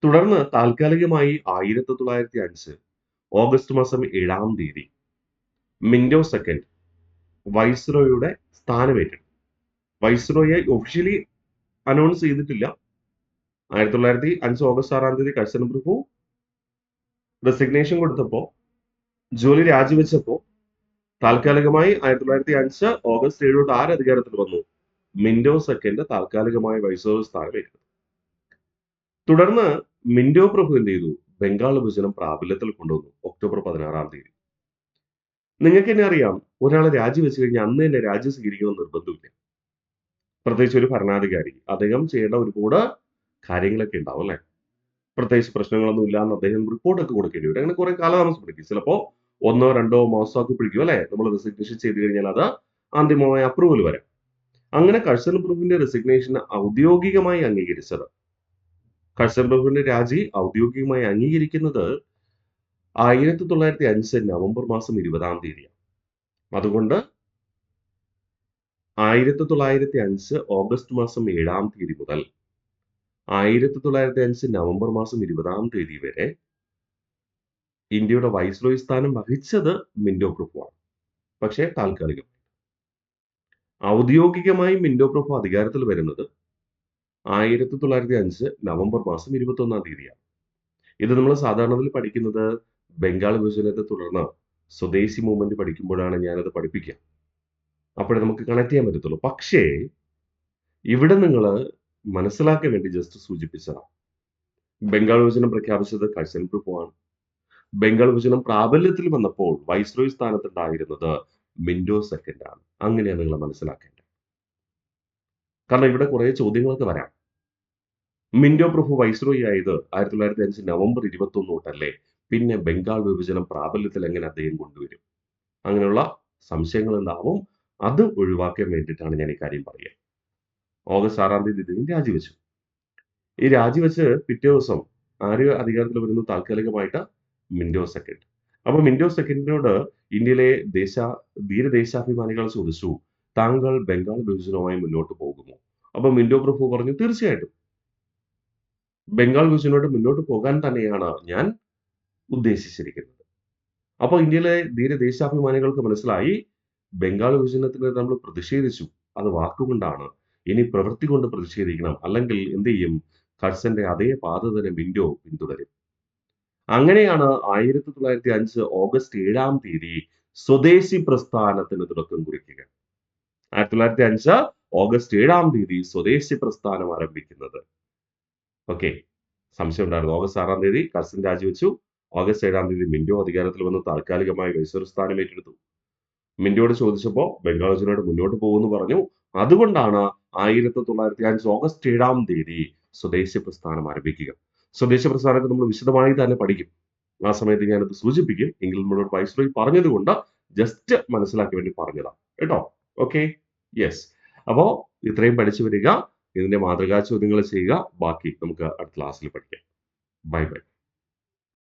A: തുടർന്ന് താൽക്കാലികമായി 1905 ഓഗസ്റ്റ് മാസം 7 മിന്റോ സെക്കൻഡ് വൈസ്രോയുടെ സ്ഥാനമേറ്റെടുത്തു. വൈസ്രോയെ ഒഫീഷ്യലി അനൗൺസ് ചെയ്തിട്ടില്ല. 1905 ഓഗസ്റ്റ് 6 കഴ്സൺ പ്രഭു റെസിഗ്നേഷൻ കൊടുത്തപ്പോ, ജോലി രാജിവെച്ചപ്പോ താൽക്കാലികമായി 1905 ഓഗസ്റ്റ് 7 തൊട്ട് ആര് അധികാരത്തിൽ വന്നു? മിന്റോ സെക്കൻഡ് താൽക്കാലികമായി വൈസ്രോയ സ്ഥാനം ഏറ്റെടുത്തു. തുടർന്ന് മിന്റോ പ്രഭു എന്ത് ചെയ്തു? ബംഗാൾ വിഭജനം പ്രാബല്യത്തിൽ കൊണ്ടുവന്നു ഒക്ടോബർ 16. നിങ്ങൾക്ക് തന്നെ അറിയാം, ഒരാൾ രാജിവെച്ച് കഴിഞ്ഞാൽ അന്ന് തന്നെ രാജ്യം സ്വീകരിക്കണമെന്ന് നിർബന്ധമില്ല. പ്രത്യേകിച്ച് ഒരു ഭരണാധികാരി അദ്ദേഹം ചെയ്യേണ്ട ഒരുപാട് കാര്യങ്ങളൊക്കെ ഉണ്ടാവും അല്ലെ? പ്രത്യേകിച്ച് പ്രശ്നങ്ങളൊന്നും ഇല്ലാന്ന് അദ്ദേഹം റിപ്പോർട്ടൊക്കെ കൊടുക്കേണ്ടി വരും. അങ്ങനെ കുറെ കാലതാമസം പിടിക്കും. ചിലപ്പോ 1-2 മാസമൊക്കെ പിടിക്കും അല്ലെ? നമ്മൾ റെസിഗ്നേഷൻ ചെയ്ത് കഴിഞ്ഞാൽ അത് അന്തിമമായ അപ്രൂവൽ വരാം. അങ്ങനെ കഴ്സൺ പ്രഭുവിന്റെ റെസിഗ്നേഷൻ ഔദ്യോഗികമായി അംഗീകരിച്ചത്, കഴ്സൺ പ്രഭുവിന്റെ രാജി ഔദ്യോഗികമായി അംഗീകരിക്കുന്നത് 1905 നവംബർ മാസം 20 അതുകൊണ്ട് 1905 ഓഗസ്റ്റ് മാസം 7 മുതൽ 1905 നവംബർ മാസം 20 വരെ ഇന്ത്യയുടെ വൈസ്രോയി സ്ഥാനം വഹിച്ചത് മിന്റോ പ്രഭുവാണ്. പക്ഷേ താൽക്കാലികം. ഔദ്യോഗികമായി മിന്റോ പ്രഭു അധികാരത്തിൽ വരുന്നത് 1905 നവംബർ മാസം 21 ഇത് നമ്മൾ സാധാരണത്തിൽ പഠിക്കുന്നത് ബംഗാൾ വിഭജനത്തെ തുടർന്ന് സ്വദേശി മൂവ്മെന്റ് പഠിക്കുമ്പോഴാണ് ഞാനത് പഠിപ്പിക്കുക. അപ്പോഴേ നമുക്ക് കണക്ട് ചെയ്യാൻ പറ്റത്തുള്ളൂ. പക്ഷേ ഇവിടെ നിങ്ങൾ മനസ്സിലാക്കാൻ വേണ്ടി ജസ്റ്റ് സൂചിപ്പിച്ചതാണ്. ബംഗാൾ വിഭജനം പ്രഖ്യാപിച്ചത് കഴ്സൺ പ്രഭുവാണ്. ബംഗാൾ വിഭജനം പ്രാബല്യത്തിൽ വന്നപ്പോൾ വൈസ്രോയി സ്ഥാനത്തുണ്ടായിരുന്നത് മിന്റോ സെക്കൻഡ് ആണ്. അങ്ങനെയാണ് നിങ്ങൾ മനസ്സിലാക്കേണ്ടത്. കാരണം ഇവിടെ കുറെ ചോദ്യങ്ങളൊക്കെ വരാം. മിന്റോ പ്രഭു വൈസ്രോയി ആയത് 1905 നവംബർ 21 തൊട്ടല്ലേ? പിന്നെ ബംഗാൾ വിഭജനം പ്രാബല്യത്തിൽ എങ്ങനെ അദ്ദേഹം കൊണ്ടുവരും? അങ്ങനെയുള്ള സംശയങ്ങൾ ഉണ്ടാവും. അത് ഒഴിവാക്കാൻ വേണ്ടിയിട്ടാണ് ഞാൻ ഈ കാര്യം പറയുക. ഓഗസ്റ്റ് 6 തീയതി ഇദ്ദേഹം രാജിവെച്ചു. ഈ രാജിവെച്ച് പിറ്റേ ദിവസം ആര് അധികാരത്തിൽ വരുന്നു? താൽക്കാലികമായിട്ട് മിന്റോ സെക്കൻഡ്. അപ്പൊ മിന്റോ സെക്കൻഡിനോട് ഇന്ത്യയിലെ ധീരദേശാഭിമാനികൾ ചോദിച്ചു, താങ്കൾ ബംഗാൾ വിഭജനവുമായി മുന്നോട്ട് പോകുമോ? അപ്പൊ മിന്റോ പ്രഭു പറഞ്ഞു, തീർച്ചയായിട്ടും ബംഗാൾ വിഭജനമായിട്ട് മുന്നോട്ട് പോകാൻ തന്നെയാണ് ഞാൻ ഉദ്ദേശിച്ചിരിക്കുന്നത്. അപ്പൊ ഇന്ത്യയിലെ ധീരദേശാഭിമാനികൾക്ക് മനസ്സിലായി, ബംഗാൾ വിഭജനത്തിന് നമ്മൾ പ്രതിഷേധിച്ചു. അത് വാക്കുകൊണ്ടാണ്. ഇനി പ്രവൃത്തി കൊണ്ട് പ്രതിഷേധിക്കണം. അല്ലെങ്കിൽ എന്ത് ചെയ്യും? ഹഡ്സന്റെ അതേ പാത തന്നെ മിന്റോ പിന്തുടരും. അങ്ങനെയാണ് 1905 ഓഗസ്റ്റ് 7 തീയതി സ്വദേശി പ്രസ്ഥാനത്തിന് തുടക്കം കുറിക്കുക. 1905 ഓഗസ്റ്റ് 7 തീയതി സ്വദേശി പ്രസ്ഥാനം ആരംഭിക്കുന്നത്. ഓക്കെ, സംശയം ഉണ്ടായിരുന്നു. ഓഗസ്റ്റ് 6 തീയതി ഹഡ്സൺ രാജിവെച്ചു. ഓഗസ്റ്റ് 7 തീയതി മിന്റോ അധികാരത്തിൽ വന്ന് താൽക്കാലികമായി വൈസ്രോയി സ്ഥാനം ഏറ്റെടുത്തു. മിന്റോയോട് ചോദിച്ചപ്പോൾ ബംഗാൾ വിഭജനമായിട്ട് മുന്നോട്ട് പോകുമെന്ന് പറഞ്ഞു. അതുകൊണ്ടാണ് 1905 ഓഗസ്റ്റ് 7 തീയതി സ്വദേശി പ്രസ്ഥാനം ആരംഭിക്കുക. സ്വദേശി പ്രസ്ഥാനത്തെ നമ്മൾ വിശദമായി തന്നെ പഠിക്കും. ആ സമയത്ത് ഞാനത് സൂചിപ്പിക്കും. എങ്കിലും നമ്മളോട് വൈസ്രോയി പറഞ്ഞതുകൊണ്ട് ജസ്റ്റ് മനസ്സിലാക്കി വേണ്ടി പറഞ്ഞതാണ് കേട്ടോ. Okay, yes. അപ്പോ ഇത്രയും പഠിച്ചു വരിക. ഇതിന്റെ മാതൃകാ ചോദ്യങ്ങൾ ചെയ്യുക. ബാക്കി നമുക്ക് അടുത്ത ക്ലാസ്സിൽ പഠിക്കാം. Bye bye.